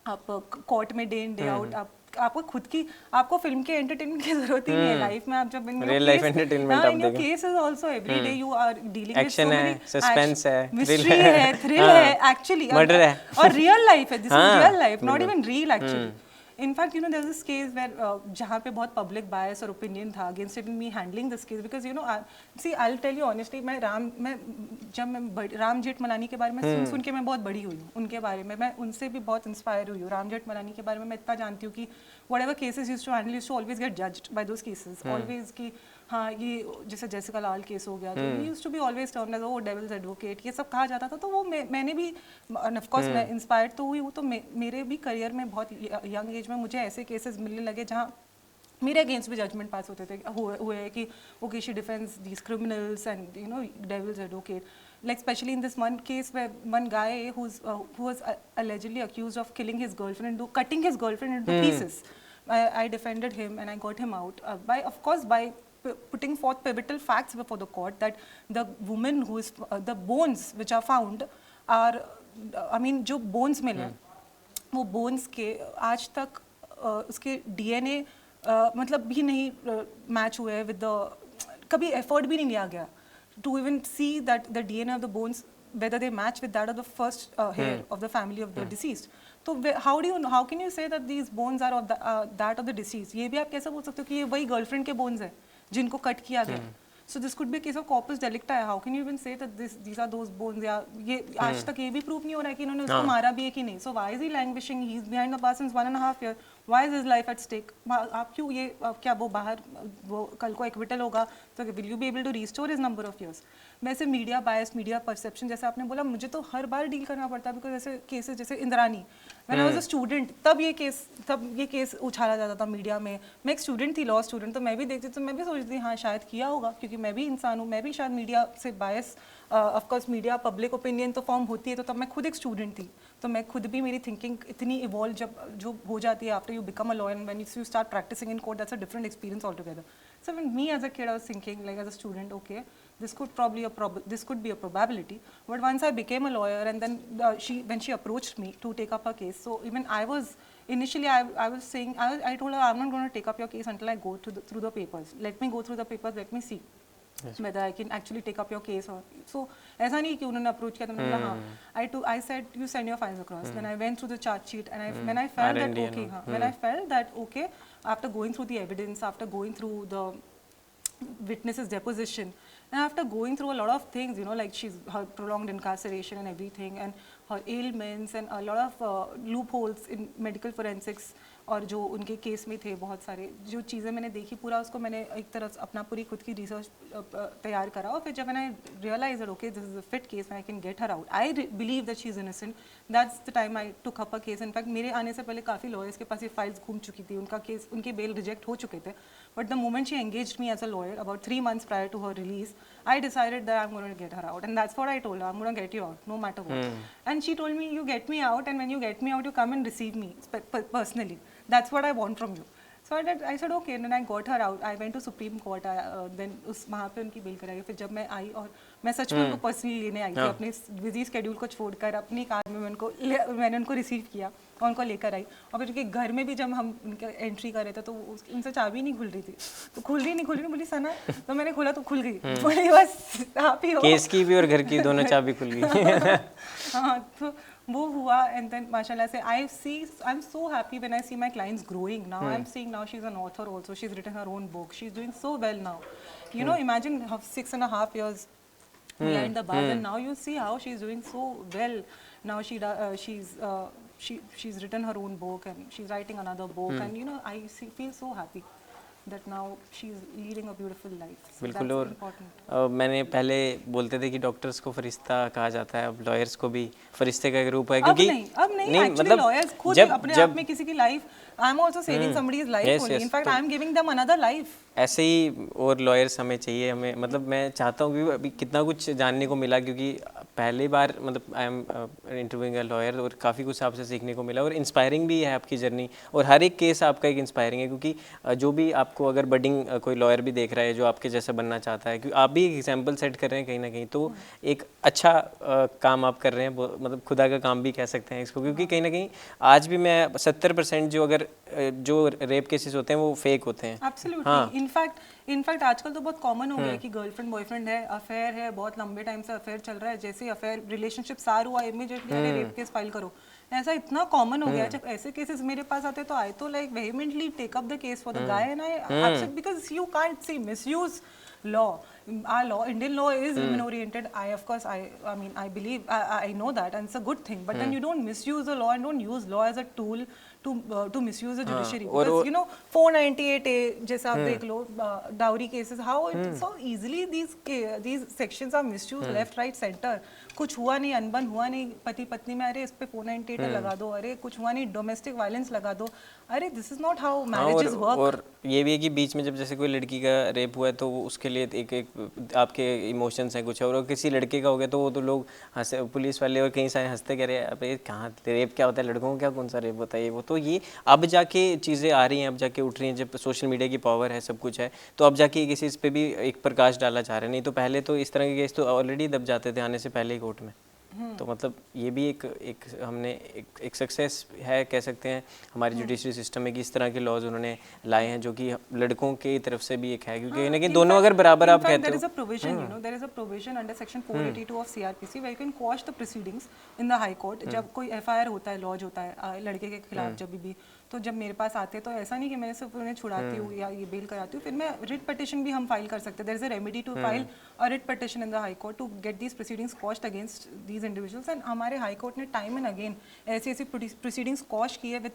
आप कोर्ट में डे इन डे आउट, आपको खुद की, आपको फिल्म के एंटरटेनमेंट की जरूरत ही नहीं है लाइफ में। आप जब रियल लाइफ एंटरटेनमेंट आप देखो, case is also every day you are dealing with action है, सस्पेंस है, मिस्ट्री है, थ्रिल है, एक्चुअली मर्डर है, और रियल लाइफ है। This is real life, not even real actually. In fact there is this case where जहाँ पे बहुत पब्लिक बायस और ओपिनियन था against even me handling this case, because see I will tell you honestly, जब मैं राम जेठमलानी के बारे में सुन के मैं बहुत बड़ी हुई हूँ, उनके बारे में मैं उनसे भी बहुत इंस्पायर हुई हूँ। राम जेठमलानी के बारे में मैं इतना जानती हूँ कि whatever cases used to handle used to always get judged by those cases, always कि हाँ ये जैसे जेसिका लाल केस हो गया, तो he used to be always termed as devil's advocate, ये सब कहा जाता था। तो वो मैंने भी ऑफ कोर्स मैं इंस्पायर्ड तो हुई हूँ। तो मेरे भी करियर में बहुत यंग एज में मुझे ऐसे केसेस मिलने लगे जहाँ मेरे अगेंस्ट भी जजमेंट पास होते थे, हुए कि okay she defends these criminals and devil's advocate, like especially in this one case where one guy who was allegedly accused of killing his girlfriend, cutting his girlfriend into pieces. I defended him and I got him out by putting forth pivotal facts before the court that the woman who is the bones which are found are, I mean जो bones मिले, वो bones के आज तक उसके DNA मतलब भी नहीं मैच हुए with the, कभी एफर्ट भी नहीं लिया गया to even see that the DNA of the bones, whether they match with that of the first hair of the family of the deceased. So how can you say that these bones are of that of the deceased? ये भी आप कैसे बोल सकते हो कि ये वही गर्लफ्रेंड के bones है जिनको कट किया गया? So this could be a case of corpus delicti. How can you even say that these are those bones? या ये आज तक ये भी प्रूव नहीं हो रहा है कि इन्होंने उसको मारा भी है कि नहीं. So why is he languishing? He is behind the bars since 1.5 years. Why is his life at stake? आप क्यों ये क्या वो बाहर वो कल को एक्विटल होगा तो will you be able to restore his number of years? वैसे मीडिया बायस, मीडिया परसेप्शन जैसे आपने बोला, मुझे तो हर बार डील करना पड़ता है बिकॉज ऐसे केसेस जैसे Indrani, when I was a student तब ये केस उछाला जाता था मीडिया में. मैं एक स्टूडेंट थी, लॉ स्टूडेंट, तो मैं भी देखती तो मैं भी सोचती हाँ शायद किया होगा क्योंकि मैं भी इंसान हूँ, मैं भी शायद मीडिया से बायस, ऑफकोर्स मीडिया पब्लिक ओपिनियन तो फॉर्म होती है, तो तब मैं खुद एक स्टूडेंट थी. तो मैं खुद भी मेरी थिंकिंग इतनी इवॉल्व जो हो जाती है after you become a lawyer, when you start practicing in court, that's a different experience all together. So when me as a kid, I was thinking like as a student, okay, this could be a probability. But once I became a lawyer, and then when she approached me to take up her case, so even I was initially I was saying I told her, I'm not going to take up your case until I go through the papers. Let me go through the papers. Let me see whether I can actually take up your case or so. ऐसा नहीं कि उन्होंने approach किया तो मैंने बोला हाँ. I said you send your files across. Then I went through the charge sheet and when I felt that okay, when I felt that okay, after going through the evidence, after going through the witnesses deposition, and after going through a lot of things, you know, like her prolonged incarceration and everything, and her ailments and a lot of loopholes in medical forensics, और जो उनके case में थे बहुत सारे जो चीज़ें मैंने देखी, पूरा उसको मैंने एक तरह अपना पूरी खुद की रिसर्च तैयार करा, और फिर जब मैंने realize that okay this is a fit case, I can get her out, I believe that she is innocent, that's the time I took up a case. In fact मेरे आने से पहले काफ़ी लॉयर्स के पास ये फाइल्स घूम चुकी थी, उनका केस, उनके बेल रिजेक्ट हो चुके थे, but the moment she engaged me as a lawyer about 3 months prior to her release, I decided that I'm going to get her out, and that's what I told her, I'm going to get you out no matter what. And she told me, you get me out, and when you get me out, you come and receive me personally. That's what I want from you. So I said okay, and then I got her out. I went to Supreme Court. Then उस वहाँ पे उनकी bill कराई. फिर जब मैं आई, और मैं सच में उनको पर्सनली लेने आई थी, अपने बिजी स्केड्यूल को छोड़कर अपनी कार में मैंने उनको रिसीव किया और उनको लेकर आई. और फिर उनके घर में भी जब हम उनके एंट्री कर रहे थे तो उनसे चाबी नहीं खुल रही थी, तो खुल रही नहीं बोली सना, तो मैंने खोला तो खुल गई. बोली बस आप ही हो. केस की भी और घर की दोनों चाबी खुल गई. हाँ, तो वो हुआ. एंड देन माशाल्लाह से I am so happy when I see my clients growing now. I am seeing now she is an author also, she is written her own book, she is doing so well now. You know, imagine 6.5 years behind the bars, and now you see how she is doing so well. Now she's written her own book, and she's writing another book, and you know, I feel so happy that now she's leading a beautiful life. So बिल्कुल. that's और important. मैंने पहले बोलते थे कि doctors को फरिश्ता कहा जाता है, अब लॉयर्स को भी फरिश्ते का एक रूप है, क्योंकि अब नहीं actually lawyers खुद अपने आप में किसी की life, I am also saving somebody's life only. In fact, I am giving them another life. ऐसे ही और लॉयर्स हमें चाहिए. हमें मतलब मैं चाहता हूँ कि अभी कितना कुछ जानने को मिला, क्योंकि पहली बार मतलब I am interviewing a lawyer, और काफ़ी कुछ आपसे सीखने को मिला, और इंस्पायरिंग भी है आपकी जर्नी, और हर एक केस आपका एक इंस्पायरिंग है. क्योंकि जो भी आपको अगर बडिंग कोई लॉयर भी देख रहा है जो आपके जैसा बनना चाहता है, क्योंकि आप भी एक एग्जाम्पल सेट कर रहे हैं कहीं ना कहीं, तो एक अच्छा काम आप कर रहे हैं, मतलब खुदा का काम भी कह सकते हैं इसको. क्योंकि कहीं ना कहीं आज भी मैं 70% जो रेप केसेस होते हैं वो फेक होते हैं. Absolutely. इनफैक्ट आजकल तो बहुत कॉमन हो गया है कि गर्लफ्रेंड बॉयफ्रेंड है, अफेयर है, बहुत लंबे टाइम से अफेयर चल रहा है, जैसे अफेयर रिलेशनशिप सार हुआ इमीडिएटली अरे रेप केस फाइल करो. ऐसा इतना कॉमन हो गया है. जब ऐसे केसेस मेरे पास आते हैं तो आई तो like vehemently take up the case for the guy, and I because you can't see misuse law. Our law, Indian law is women oriented. I mean I believe I know that, and it's a good thing, but then you don't misuse the law and don't use law as a tool to misuse the judiciary. Because you know 498A जैसा आप देख लो, dowry cases, how so easily these sections are misused left right center. कुछ हुआ नहीं, अनबन हुआ नहीं पति पत्नी में, अरे इस पे 498 लगा दो, अरे कुछ हुआ नहीं डोमेस्टिक वायलेंस लगा दो, अरे this is not how marriages work. और ये भी है कि बीच में जब जैसे कोई लड़की का रेप हुआ है तो उसके लिए एक आपके इमोशंस हैं कुछ, और किसी लड़के का हो गया तो वो तो लोग हंसे, पुलिस वाले और कई सारे हंसते कह रहे हैं अबे कहाँ रेप क्या होता है, लड़कों को क्या कौन सा रेप होता है ये वो. तो ये अब जाके चीज़ें आ रही हैं, अब जाके उठ रही हैं, जब सोशल मीडिया की पावर है, सब कुछ है, तो अब जाके किसी इस पर भी एक प्रकाश डाला जा रहा है. नहीं तो पहले तो इस तरह के केस तो ऑलरेडी दब जाते थे आने से पहले ही कोर्ट में. तो मतलब ये भी एक हमने एक सक्सेस है कह सकते हैं हमारी जुडिशरी सिस्टम में, कि इस तरह के लॉज उन्होंने लाए हैं जो कि लड़कों की तरफ से भी एक है, क्योंकि ना कि दोनों अगर बराबर आप कहते हो. there is a provision, you know, there is a provision under section 482 of CRPC where you can quash the proceedings in the high court. जब कोई FIR होता है, लॉज होता है लड़के के खिलाफ जब भी, तो जब मेरे पास आते हैं तो ऐसा नहीं कि मैं सिर्फ उन्हें छुड़ाती हूँ या ये बेल कराती हूँ, फिर मैं रिट पिटिशन भी हम फाइल कर सकते हैं. There is a remedy to file a writ petition in the high court to get these proceedings quashed against these individuals. And हमारे हाई कोर्ट ने टाइम एंड अगेन ऐसी प्रोसीडिंग्स क्वॉश की है विद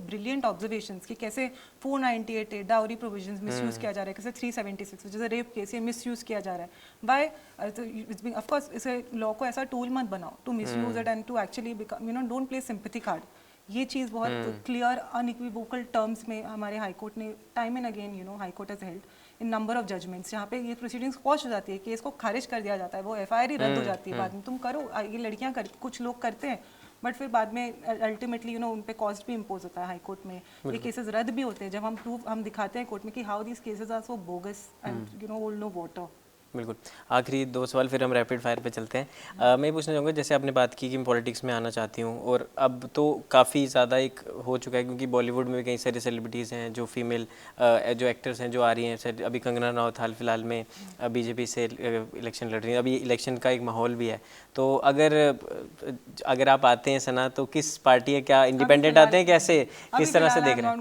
ब्रिलियंट ऑब्जर्वेशंस कि कैसे 498 dowry provisions misuse किया जा रहा है, कैसे 376 which is a rape case ये मिसयूज किया जा रहा है. By its being of course इस लॉ को ऐसा टूल मत बनाओ to misuse it and to actually become, you know, don't play sympathy card. ये चीज़ बहुत क्लियर अनइक्विवोकल टर्म्स में हमारे हाई कोर्ट ने time and again, you know, high court has held in number of judgments जहाँ पे ये proceedings quash हो जाती है, केस को खारिज कर दिया जाता है, वो FIR ही रद्द हो जाती है बाद में. तुम करो, ये लड़कियाँ कुछ लोग करते हैं, बट फिर बाद में अल्टीमेटली उन पे कॉस्ट भी इम्पोज होता है हाई कोर्ट में, ये केसेस रद्द भी होते हैं जब हम प्रूफ हम दिखाते हैं कोर्ट में कि how these cases are so bogus and will no water. बिल्कुल। आखिरी 2 सवाल फिर हम रैपिड फायर पे चलते हैं। मैं ये पूछना चाहूँगा, जैसे आपने बात की कि मैं पॉलिटिक्स में आना चाहती हूँ, और अब तो काफ़ी ज़्यादा एक हो चुका है, क्योंकि बॉलीवुड में भी कई सारे सेलिब्रिटीज़ हैं जो फीमेल जो एक्टर्स हैं जो आ रही हैं। अभी कंगना रनावत हाल फिलहाल में बीजेपी से इलेक्शन लड़ रही हैं, अभी इलेक्शन का एक माहौल भी है। तो अगर आप आते हैं सना, तो किस पार्टी है, क्या इंडिपेंडेंट आते हैं, कैसे किस तरह से देख रहे हैं?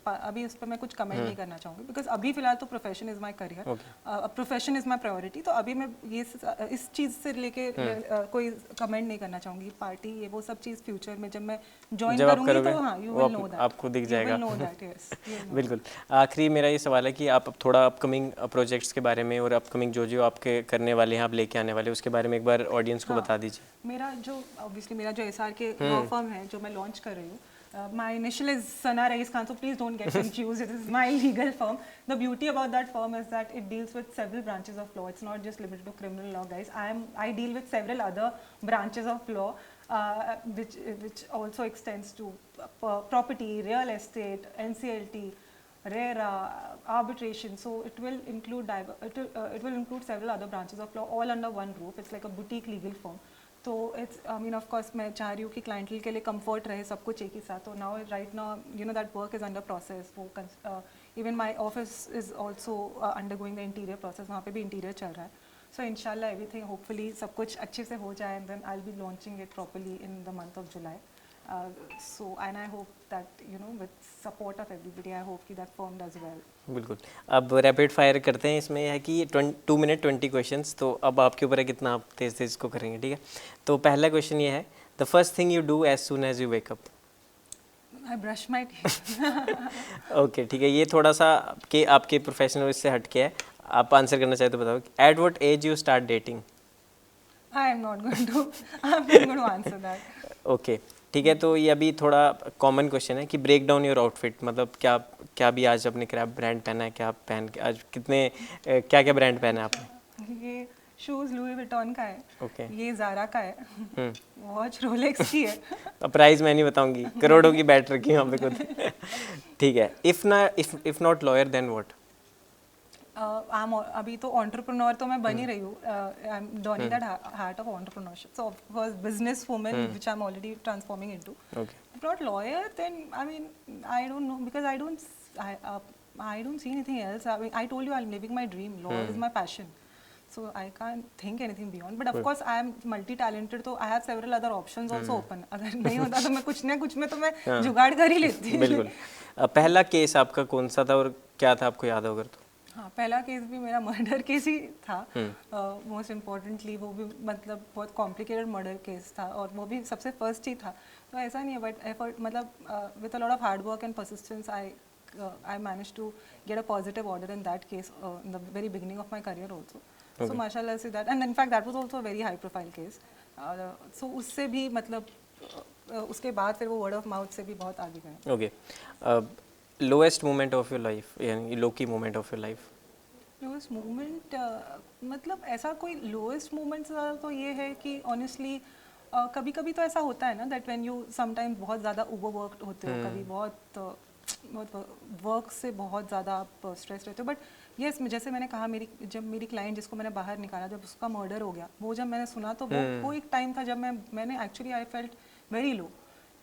अभी उस पर मैं कुछ कमेंट नहीं करना चाहूँगी बिकॉज अभी फिलहाल तो profession is my career, profession is my priority. तो अभी मैं ये इस चीज़ से लेके कोई कमेंट नहीं करना चाहूँगी। पार्टी ये वो सब चीज़ फ्यूचर में जब मैं ज्वाइन करूँगी तो हाँ यू विल नो दैट, आपको दिख जाएगा। यस। बिल्कुल। आखिरी मेरा ये सवाल है कि आप थोड़ा अपकमिंग प्रोजेक्ट्स के बारे में और अपकमिंग जो आपके करने वाले हैं, आप लेके आने वाले, उसके बारे में एक बार ऑडियंस को बता दीजिए। मेरा जो ऑब्वियसली मेरा जो SRK लॉ फर्म है जो मैं लॉन्च कर रही हूँ, my initial is Sana Rais Khan, so please don't get confused. It is my legal firm. The beauty about that firm is that it deals with several branches of law. It's not just limited to criminal law, guys. I deal with several other branches of law, which also extends to property, real estate, NCLT, RERA, arbitration. So it will include it will include several other branches of law all under one roof. It's like a boutique legal firm. तो it's of course मैं चाह रही हूँ कि clientele के लिए comfort रहे सब कुछ एक ही साथ। तो now right now that work is under process. वो even my office is also undergoing the interior process, वहाँ पे भी इंटीरियर चल रहा है। सो इंशाल्लाह एवरीथिंग होपफुली सब कुछ अच्छे से हो जाए, and then I will be launching it properly in the month of July. So and I hope that with support of everybody, I hope that firm does well. बिल्कुल। अब रैपिड फायर करते हैं। इसमें है कि 2 मिनट 20 क्वेश्चंस, तो अब आपके ऊपर है कितना आप तेज़ इसको करेंगे, ठीक है? तो पहला क्वेश्चन ये है, the first thing you do as soon as you wake up. I brush my teeth. Okay, ठीक है। ये थोड़ा सा कि आपके प्रोफेशनल इससे हट के है, आप आंसर करना चाहे तो बताओ। At what age you start dating? I'm not going to answer that. Okay, ठीक है। तो ये अभी थोड़ा कॉमन क्वेश्चन है कि ब्रेक डाउन योर आउटफिट, मतलब क्या भी आज अपने क्या ब्रांड पहना है, क्या पहन के आज कितने क्या ब्रांड पहना है आपने? ये शूज लुई विटॉन का है, ओके। ये ज़ारा का है, वॉच रोलेक्स की है। अब प्राइस मैं नहीं बताऊंगी, करोड़ों की बैट रखी है वहाँ पे खुद। ठीक है। If not lawyer then what? अभी तो एंटरप्रेन्योर तो मैं बन ही रही हूँ। I am donning that hat of entrepreneurship, so of course business woman which I am already transforming into. If not lawyer then I mean I don't know, because I don't see anything else. I told you I am living my dream, law is my passion, so I can't think anything beyond, but of course I am multi talented, so I have several other options also open. अगर नहीं होता तो मैं कुछ ना कुछ में तो मैं जुगाड़ कर ही लेती। बिल्कुल। पहला केस आपका कौन सा था और क्या था, आपको याद होगा तो? हाँ, पहला केस भी मेरा मर्डर केस ही था। मोस्ट इम्पॉर्टेंटली वो भी मतलब बहुत कॉम्प्लिकेटेड मर्डर केस था, और वो भी सबसे फर्स्ट ही था। तो ऐसा नहीं है, बट एफर्ट मतलब with a lot of hard work and persistence I managed to get a positive order in that case in the very beginning of my career also. So mashallah say that, and in fact that was also a very high profile case. So उससे भी मतलब उसके बाद फिर वो word of mouth से भी बहुत आगे गए। Okay. Lowest moment of your life, यानी लो की moment of your life? Lowest moment मतलब ऐसा कोई लोएस्ट मोमेंट तो ये है कि ऑनेस्टली कभी कभी तो ऐसा होता है ना दैट व्हेन यू समटाइम्स बहुत ज़्यादा ओवरवर्क्ड होते हो, कभी बहुत वर्क से बहुत ज़्यादा आप स्ट्रेस रहते हो। बट यस, जैसे मैंने कहा, जब मेरी क्लाइंट जिसको मैंने बाहर निकाला, जब उसका मर्डर हो गया, वो जब मैंने सुना तो वो एक टाइम था जब मैंने actually I felt very low,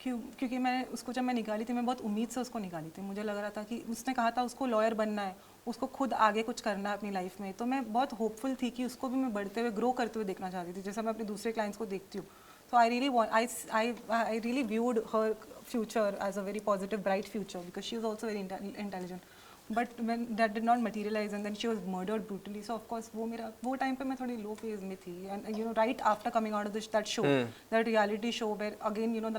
क्योंकि जब मैं निकाली थी, मैं बहुत उम्मीद से उसको निकाली थी। मुझे लग रहा था कि उसने कहा था उसको लॉयर बनना है, उसको खुद आगे कुछ करना है अपनी लाइफ में, तो मैं बहुत होपफुल थी कि उसको भी मैं बढ़ते हुए ग्रो करते हुए देखना चाहती थी, जैसा मैं अपने दूसरे क्लाइंट्स को देखती हूँ। So I really viewed her future as a very positive, bright future, because she was also very intelligent. But when that did not materialize, and then she was murdered brutally, so of course वो time पे मैं थोड़ी low phase में थी, and right after coming out of that show, that reality show where again your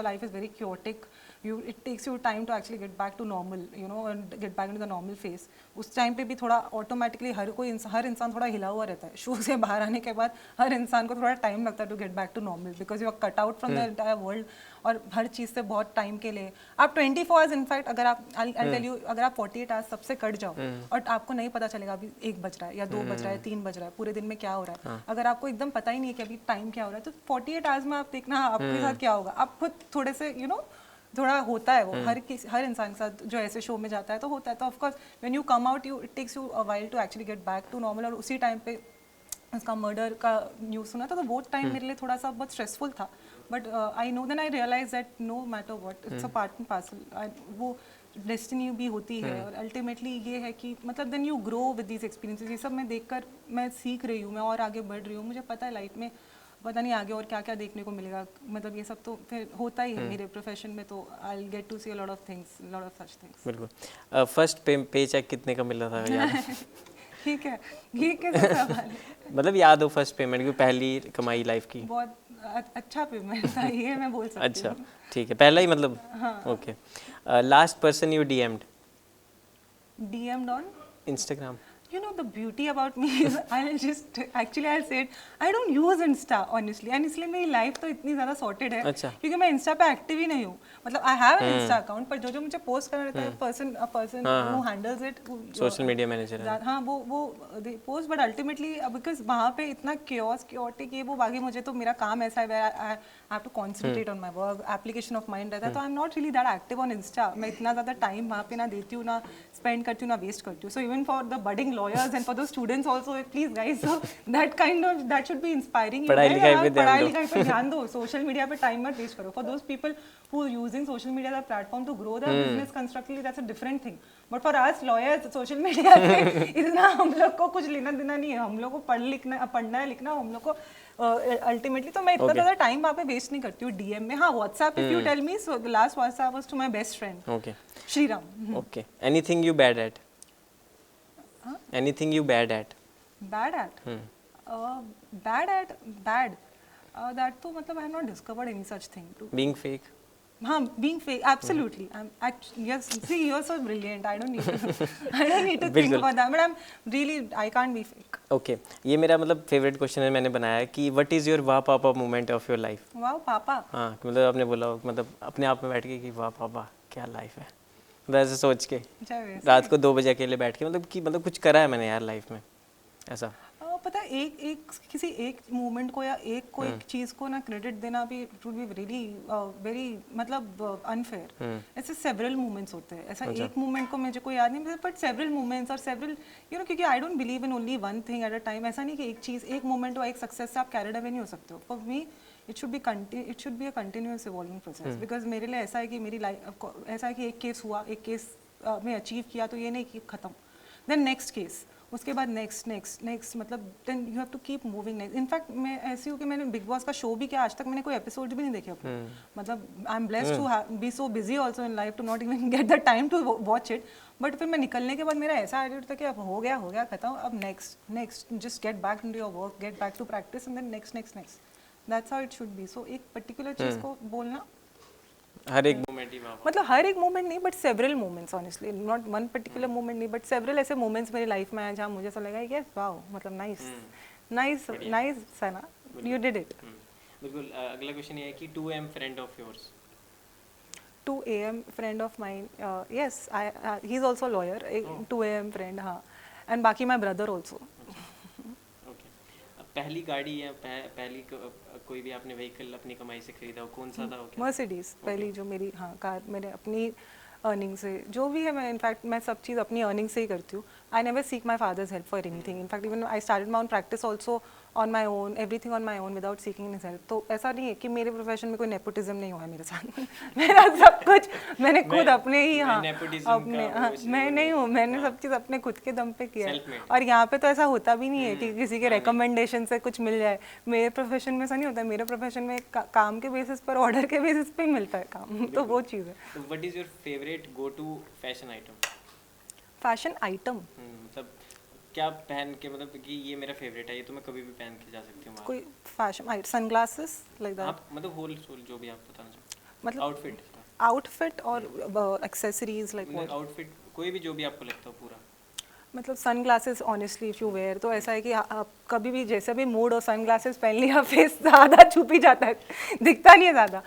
life is very chaotic, it takes you time to actually get back to normal, you know, and get back into the normal phase. उस time पे भी थोड़ा automatically हर इंसान थोड़ा हिला हुआ रहता है. शो से बाहर आने के बाद हर इंसान को थोड़ा टाइम लगता है to get back to normal, because you are cut out from the entire world, और हर चीज़ से बहुत टाइम के लिए आप 24 आवर्स, इनफैक्ट अगर आप आई टेल यू, अगर आप 48 आवर्स सबसे कट जाओ और आपको नहीं पता चलेगा अभी 1 बज रहा है या 2 बज रहा है, 3 बज रहा है, पूरे दिन में क्या हो रहा है, अगर आपको एकदम पता ही नहीं है कि अभी टाइम क्या हो रहा है, तो 48 आवर्स में आप देखना आपके साथ क्या होगा. आप खुद थोड़े से यू नो थोड़ा होता है वो हर इंसान के साथ जो ऐसे शो में जाता है तो होता है. तो of course when you come out you it takes you a while to actually get back to normal. और उसी टाइम पे उसका मर्डर का न्यूज़ सुना था, तो वो टाइम मेरे लिए थोड़ा सा बहुत स्ट्रेसफुल था. But I know then I realize that no matter what, it's a part and parcel. वो डेस्टिनी भी होती है, और अल्टीमेटली ये है कि मतलब then you grow with these experiences. ये सब मैं देखकर मैं सीख रही हूँ, मैं और आगे बढ़ रही हूँ. मुझे पता है लाइफ में पता नहीं आगे और क्या क्या देखने को मिलेगा. मतलब ये सब तो फिर होता ही है मेरे प्रोफेशन में, तो I will get to see a lot of things, lot of such things. बिल्कुल. फर्स्ट पे चेक कितने का मिला था याद? ठीक है, ये कैसा सवाल है. मतलब याद हो फर्स्ट पेमेंट की, पहली कमाई लाइफ की? बहुत अच्छा पेमेंट था ये मैं बोल सकती हूँ. अच्छा, ठीक है, पहला ही मतलब. Okay. Last person you DM'd? DM'd on Instagram. you know the beauty about me is I'll say it, I don't use Insta honestly, and इसलिए मेरी लाइफ तो इतनी ज़्यादा सॉर्टेड है. अच्छा. क्योंकि मैं इंस्टा पे एक्टिव ही नहीं हूँ. मतलब I have an Insta account, पर जो मुझे पोस्ट करना रहता है person who handles it, social media manager है. हाँ वो दे पोस्ट, बट अल्टीमेटली बिकॉज वहाँ पे इतना क्योटिक ये वो बाकी, मुझे तो मेरा काम ऐसा है I have to concentrate on my work, application of mind रहता है, तो I am not really that active on Insta. मैं इतना ज़्यादा टाइम वहाँ पे ना देती हूँ, ना स्पेंड करती हूँ, ना वेस्ट करती हूँ. So even for the budding lawyers and for the students also, please guys, so that should be inspiring you. पढ़ाई लिखाई पे ध्यान दो, सोशल मीडिया पे टाइम मत वेस्ट करो. For those people who are using social media as a platform to grow their business constructively, that's a different thing. But for us lawyers, social media से इतना हम लोग को कुछ लेना देना नहीं है. हम लोग को पढ़ना है लिखना हम लोग को अल्टीमेटली. तो मैं इतना ज़्यादा टाइम वहाँ पे वेस्ट नहीं करती हूँ डीएम में. हाँ, WhatsApp if you tell me, so the last WhatsApp was to my best friend. Okay. Shriram. Okay. Anything you bad at? Anything you bad at? Bad at? Bad at? Bad. That तो मतलब I have not discovered any such thing. Being fake? हाँ, being fake, absolutely. Yes, see, you're so brilliant. I don't need to think about that. But I can't be fake. Okay. ये मेरा मतलब favourite question है, मैंने बनाया है कि what is your वाह पापा मोमेंट ऑफ योर लाइफ? वाह पापा? हाँ, मतलब आपने बोला हो, मतलब अपने आप में बैठ के कि वाह पापा क्या लाइफ है, वैसे सोच के रात को 2 बजे अकेले बैठ के, मतलब कि मतलब कुछ करा है मैंने यार लाइफ में ऐसा. पता है किसी एक मोमेंट को या कोई चीज़ को ना क्रेडिट देना भी it would be really very मतलब अनफेयर. ऐसे सेवरल मोमेंट्स होते हैं. ऐसा एक मोमेंट को मुझे कोई याद नहीं, बट सेवरल मोमेंट्स और सेवरल यू नो, क्योंकि I don't believe in only one thing at a time. ऐसा नहीं कि एक चीज़ एक मोमेंट हो, एक सक्सेस से आप कैरिड अवे नहीं हो सकते हो. For me it should be a continuous evolving process, because मेरे लिए ऐसा है कि मेरी लाइफ ऐसा है कि एक केस हुआ, एक केस में अचीव किया, तो ये नहीं कि खत्म, देन नेक्स्ट केस, उसके बाद नेक्स्ट मतलब then you have to keep moving next. In fact मैं ऐसी हूँ कि मैंने बिग बॉस का शो भी किया, आज तक मैंने कोई एपिसोड भी नहीं देखे अपने. मतलब I am blessed to be so busy also in life to not even get the time to watch it. But फिर मैं निकलने के बाद मेरा ऐसा एटीट्यूड था कि अब हो गया खत्म, अब next just get back into your work, get back to practice, and then next. That's how it should be. So एक पर्टिकुलर चीज़ को बोलना, हर एक मोमेंट ही मतलब हर एक मोमेंट नहीं, but several moments, honestly not one particular moment नहीं, but several ऐसे मोमेंट्स मेरी लाइफ में आए जहाँ मुझे ऐसा लगा कि वाओ, मतलब nice Sana, you did it. बिल्कुल. अगला क्वेश्चन ये है कि 2 AM friend of yours? 2 AM friend of mine, yes, he is also lawyer. 2 AM friend, हाँ, एंड बाकी माई ब्रदर ऑल्सो. पहली गाड़ी या पहली कोई भी आपने व्हीकल अपनी कमाई से खरीदा हो, कौन सा था? मर्सिडीज. पहली जो मेरी कार मैंने अपनी अर्निंग से, जो भी है, मैं इनफैक्ट मैं सब चीज़ अपनी अर्निंग से ही करती हूँ. I never seek my father's help for anything. In fact even I started my own practice also on my own, everything on my own without seeking his help. तो ऐसा नहीं है कि मेरे प्रोफेशन में कोई नेपोटिज्म नहीं हुआ है मेरे साथ. मेरा सब कुछ मैंने खुद अपने ही, मैं नहीं हूँ, मैंने सब चीज़ अपने खुद के दम पे किया है. और यहाँ पे तो ऐसा होता भी नहीं है कि किसी के रिकमेंडेशन से कुछ मिल जाए. मेरे प्रोफेशन में ऐसा नहीं होता है. मेरे प्रोफेशन में काम के बेसिस पर, ऑर्डर के बेसिस पे मिलता है काम. तो वो चीज़ है. What is your favourite go to fashion item? Fashion item मतलब क्या पहन के, मतलब कि ये मेरा फेवरेट है, ये तो मैं कभी भी पहन के जा सकती हूँ. कोई फैशन सनग्लासेस लाइक दैट? मतलब होल जो भी आप बताना चाहो, मतलब आउटफिट. आउटफिट और एक्सेसरीज लाइक व्हाट? आउटफिट कोई भी जो भी आपको लगता हो पूरा। मतलब sunglasses honestly if you wear तो ऐसा है कि आप कभी भी जैसे भी मूड और सन ग्लासेस पहन लिया फेस ज़्यादा छुप ही जाता है, दिखता नहीं है ज़्यादा।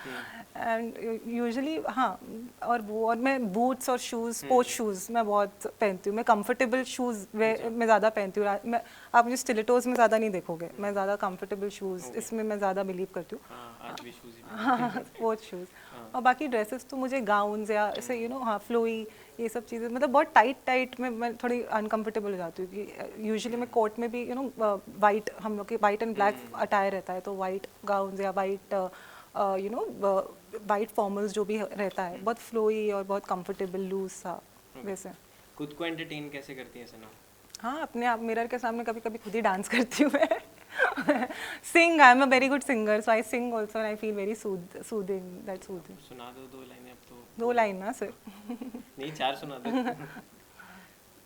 एंड यूजुअली हाँ, और मैं बूट्स और शूज़, स्पोर्ट्स शूज़ मैं बहुत पहनती हूँ। मैं कंफर्टेबल शूज़ मैं ज़्यादा पहनती हूँ। मैं आप मुझे स्टिलेटोज़ में ज़्यादा नहीं देखोगे, मैं ज़्यादा कंफर्टेबल शूज़ इसमें मैं ज़्यादा बिलीव करती हूँ। आज भी शूज ही हाँ, स्पोर्ट्स शूज़। और बाकी ड्रेसेस तो मुझे गाउन्स या ऐसे हाँ फ्लोई ये सब चीज़ें, मतलब बहुत टाइट में मैं थोड़ी अनकंफर्टेबल हो जाती हूँ कि यूजुअली मैं कोट में भी वाइट, हम लोग के वाइट एंड ब्लैक अटायर रहता है, तो वाइट गाउन्स या वाइट वाइट फॉर्मल्स जो भी रहता है, बहुत फ्लोई और बहुत कंफर्टेबल लूज सा वैसे। खुद को एंटरटेन कैसे करती हैं सना? हाँ, अपने आप मिरर के सामने कभी कभी खुद ही डांस करती हूँ मैं। Sing, I am a very good singer, so I sing also and I feel very soothing, that soothing. सुना दो 2 लाइनें अब तो। 2 लाइन ना सर? नहीं 4 सुना दो।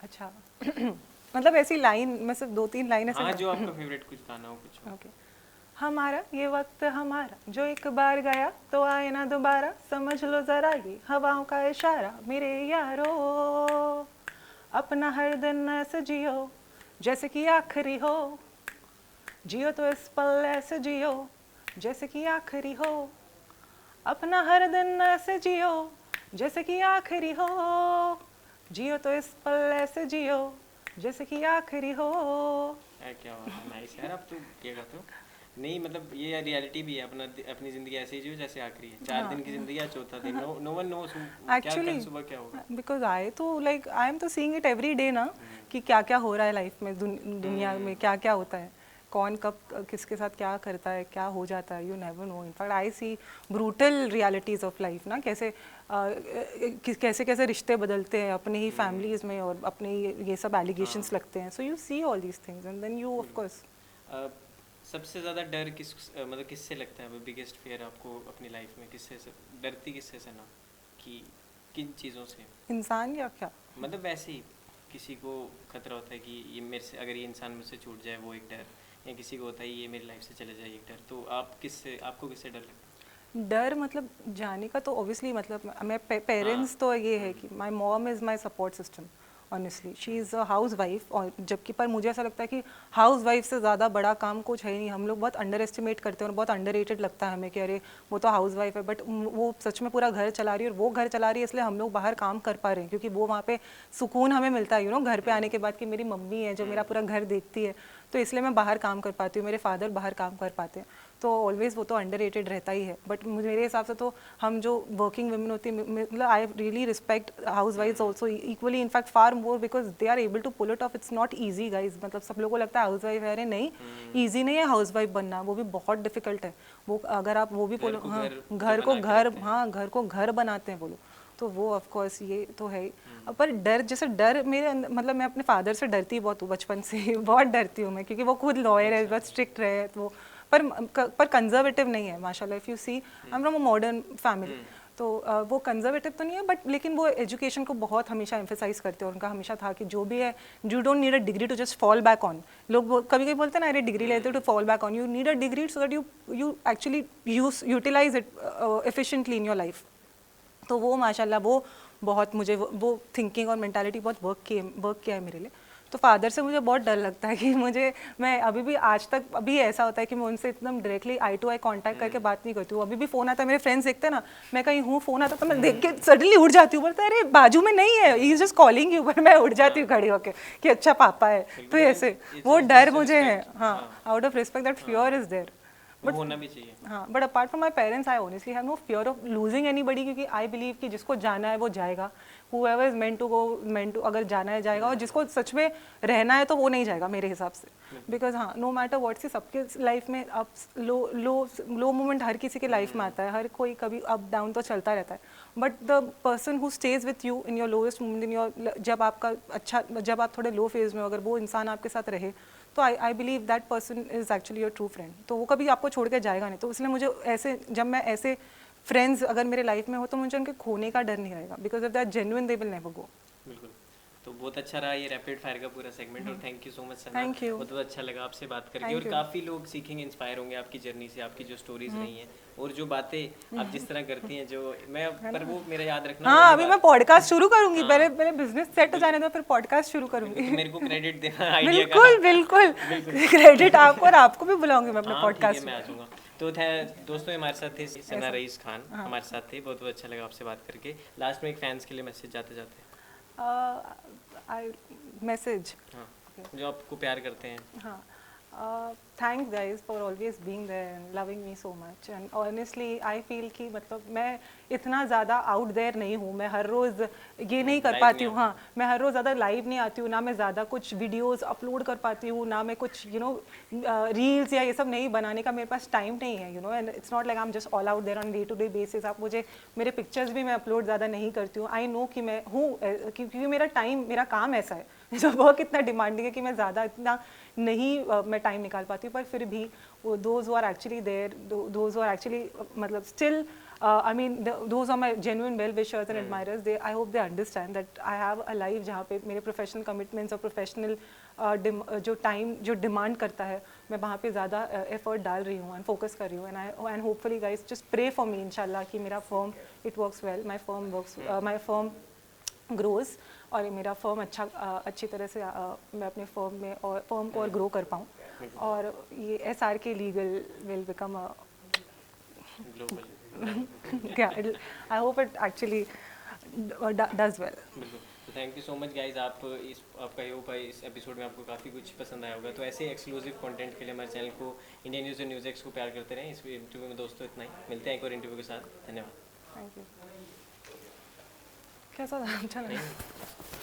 अच्छा। मतलब ऐसी लाइन, मैं सिर्फ 2-3 लाइन ऐसे। हाँ, जो आपका फेवरेट कुछ गाना हो कुछ हो। ओके। हमारा ये वक्त हमारा जो एक बार गया तो आए ना दोबारा, समझ लो जरा ये हवाओं का इशारा मेरे यारो, अपना हर दिन ऐसे जियो जैसे कि आखिरी हो, जियो तो इस पल ऐसे जियो जैसे कि आखिरी हो, अपना हर दिन ऐसे जियो जैसे कि आखिरी हो, जियो तो इस पल ऐसे जियो जैसे कि आखिरी हो। क्या नाइस यार, आप तो क्या कहते हो। नहीं मतलब ये रियलिटी भी है, अपनी जिंदगी ऐसे ही जियो जैसे आखिरी है। 4 दिन की जिंदगी या चौथा दिन, नो वन नोस क्या कल सुबह क्या होगा। बिकॉज आई तो लाइक आई एम तो सीइंग इट एवरी डे ना, कि क्या क्या हो रहा है लाइफ में, दुनिया में क्या क्या होता है, कौन कब किसके साथ क्या करता है, क्या हो जाता है, you never know. In fact I see brutal realities of life ना, कैसे कैसे कैसे रिश्ते बदलते हैं अपने ही फैमिलीज़ में, और अपने ये सब एलिगेशंस लगते हैं। So you see all these things and then you of course. सबसे ज़्यादा डर मतलब किससे लगता है, बिगेस्ट फियर आपको अपनी लाइफ में, किससे डरती किससे से ना, कि किन चीज़ों से? इंसान या क्या? मतलब वैसे ही किसी को खतरा होता है कि ये मेरे से, अगर ये इंसान मुझसे छूट जाए वो एक डर, या किसी को होता है ये मेरी लाइफ से चले जाए एक डर, तो आपको किससे डर लगता है? डर मतलब जाने का तो ऑब्वियसली, मतलब मैं पेरेंट्स तो ये है कि my mom is my support system honestly, she is a house wife. और जबकि पर मुझे ऐसा लगता है कि हाउस वाइफ से ज़्यादा बड़ा काम कुछ है नहीं। हम लोग बहुत अंडर एस्टिमेट करते हैं और बहुत अंडररेटेड लगता है हमें कि अरे वो तो हाउस वाइफ है, बट वो सच में पूरा घर चला रही है, और वो घर चला रही है इसलिए हम लोग बाहर काम कर पा रहे हैं, क्योंकि वो वहाँ पे सुकून हमें मिलता है घर पे आने के बाद, कि मेरी मम्मी है जो मेरा पूरा घर देखती है, तो इसलिए मैं बाहर काम कर पाती हूँ, मेरे फादर बाहर काम कर पाते हैं। तो ऑलवेज वो तो अंडररेटेड रहता ही है। बट मेरे हिसाब से तो हम जो वर्किंग वुमेन होती है, मतलब आई रियली रिस्पेक्ट हाउस वाइफ्स also equally, in fact far more, because they are able to pull it off. It's not easy guys, मतलब सब लोगों को लगता है हाउस वाइफ है, अरे नहीं, ईजी नहीं है हाउस वाइफ बनना, वो भी बहुत डिफिकल्ट है। वो अगर आप वो भी बोलो, हाँ घर को घर बनाते हैं बोलो, तो वो ऑफ कोर्स ये तो है ही। पर डर, जैसे डर मेरे मतलब मैं अपने फादर से डरती बहुत हूँ बचपन से ही, बहुत डरती हूँ मैं, क्योंकि वो खुद लॉयर है, बहुत स्ट्रिक्ट रहे वो, पर कंजर्वेटिव नहीं है माशाल्लाह। If you see I am from a modern family, तो वो कंजर्वेटिव तो नहीं है, बट लेकिन वो एजुकेशन को बहुत हमेशा एम्फेसाइज करते हैं। उनका हमेशा था कि जो भी है, you don't need a degree to just fall back on. लोग कभी कभी बोलते हैं ना, अरे डिग्री लेते हो to fall back on, you need a degree so that you actually utilize it efficiently in your life. तो वो माशाल्लाह वो बहुत मुझे वो थिंकिंग और मेंटालिटी बहुत वर्क किया है मेरे लिए। तो फादर से मुझे बहुत डर लगता है कि मैं अभी भी आज तक अभी ऐसा होता है कि मैं उनसे एकदम directly eye to eye contact करके बात नहीं करती हूँ। अभी भी फ़ोन आता है, मेरे फ्रेंड्स देखते हैं ना, मैं कहीं हूँ, फ़ोन आता तो मैं देख के सडनली उठ जाती हूँ, बोलते अरे बाजू में नहीं है, he is just calling you, पर मैं उठ जाती हूँ खड़ी होकर कि अच्छा पापा है। तो ऐसे वो डर मुझे है, हाँ, out of respect, that fear is there. But होना भी चाहिए। हाँ, but apart from my parents I honestly have no fear of losing anybody, क्योंकि आई बिलीव कि जिसको जाना है वो जाएगा, whoever is meant to go, अगर जाना है जाएगा, और जिसको सच में रहना है तो वो नहीं जाएगा मेरे हिसाब से। बिकॉज हाँ, नो मैटर व्हाट सी, सबके लाइफ में अप्स लो मोमेंट हर किसी के लाइफ में आता है, हर कोई कभी अप डाउन तो चलता रहता है। But the person who stays with you in your lowest moment, in your जब आप थोड़े लो फेज में हो, अगर वो इंसान आपके साथ रहे, तो आई believe that person is actually your true friend. तो वो कभी आपको छोड़ के जाएगा नहीं। तो इसलिए मुझे ऐसे, जब मैं ऐसे फ्रेंड्स अगर मेरे लाइफ में हो, तो मुझे उनके खोने का डर नहीं रहेगा, because of that genuine they will never go. बिल्कुल। तो बहुत अच्छा रहा ये रैपिड फायर का पूरा सेगमेंट और thank you so much Sana. Thank you. बहुत अच्छा लगा आपसे बात करके Thank और you. काफ़ी लोग सीखेंगे, इंस्पायर होंगे आपकी जर्नी से, आपकी जो स्टोरीज रही हैं और जो बातें आप जिस तरह करती हैं, जो मैं पर वो मेरा याद रखना। हाँ, अभी मैं पॉडकास्ट शुरू करूंगी, पहले पहले बिजनेस सेट हो जाने दो, फिर पॉडकास्ट शुरू करूंगी। तो मेरे को क्रेडिट देना आइडिया का। बिल्कुल बिल्कुल क्रेडिट आपको, और आपको भी बुलाऊंगी मैं अपने हाँ ठीक है, पॉडकास्ट मैं में। आ जाऊँगा। तो दोस्तों हमारे साथ थे सना रईस खान, हमारे साथ थे, बहुत बहुत अच्छा लगा आपसे बात करके। लास्ट में एक फैंस के लिए मैसेज जाते जाते। मैसेज, हाँ, जो आपको प्यार करते हैं। हाँ, thanks guys for always being there and loving me so much, and honestly I feel कि मतलब मैं इतना ज़्यादा आउट देयर नहीं हूँ, मैं हर रोज़ ये नहीं कर live पाती नहीं हूँ, हाँ मैं हर रोज़ ज़्यादा लाइव नहीं आती हूँ, ना मैं ज़्यादा कुछ वीडियोस अपलोड कर पाती हूँ, ना मैं कुछ रील्स या ये सब नहीं बनाने का मेरे पास टाइम नहीं है, and it's not like I am just all out there on day to day basis. आप मुझे मेरे पिक्चर्स भी मैं अपलोड ज़्यादा नहीं करती हूँ, आई नो कि मैं हूँ क्योंकि मेरा काम ऐसा है जो वर्क इतना डिमांडिंग है कि मैं ज़्यादा इतना नहीं मैं टाइम निकाल पाती हूँ, पर फिर भी वो those who are actually there, those who are actually मतलब still I mean those are my genuine well wishers and admirers, they I hope they understand that I have a life जहाँ पे मेरे प्रोफेशनल कमिटमेंट्स और professional जो time जो demand करता है, मैं वहाँ पे ज़्यादा एफर्ट डाल रही हूँ एंड फोकस कर रही हूँ, and hopefully guys just pray for me इंशाल्लाह कि मेरा firm it works well, my firm grows और मेरा फर्म अच्छी तरह से मैं अपने फर्म में और फर्म को और ग्रो कर पाऊँ, और ये SRK legal will become a global. I hope it actually does well. बिल्कुल। तो thank you so much guys, आपका ये होगा इस एपिसोड में आपको काफ़ी कुछ पसंद आया होगा। तो ऐसे एक्सक्लूसिव कंटेंट के लिए हमारे चैनल को इंडियन न्यूज़ और न्यूज़ एक्स को प्यार करते रहें। इस इंटरव्यू में दोस्तों इतना ही, मिलते हैं एक और इंटरव्यू के साथ। धन्यवाद। Thank you. कैसा था? अच्छा लगा?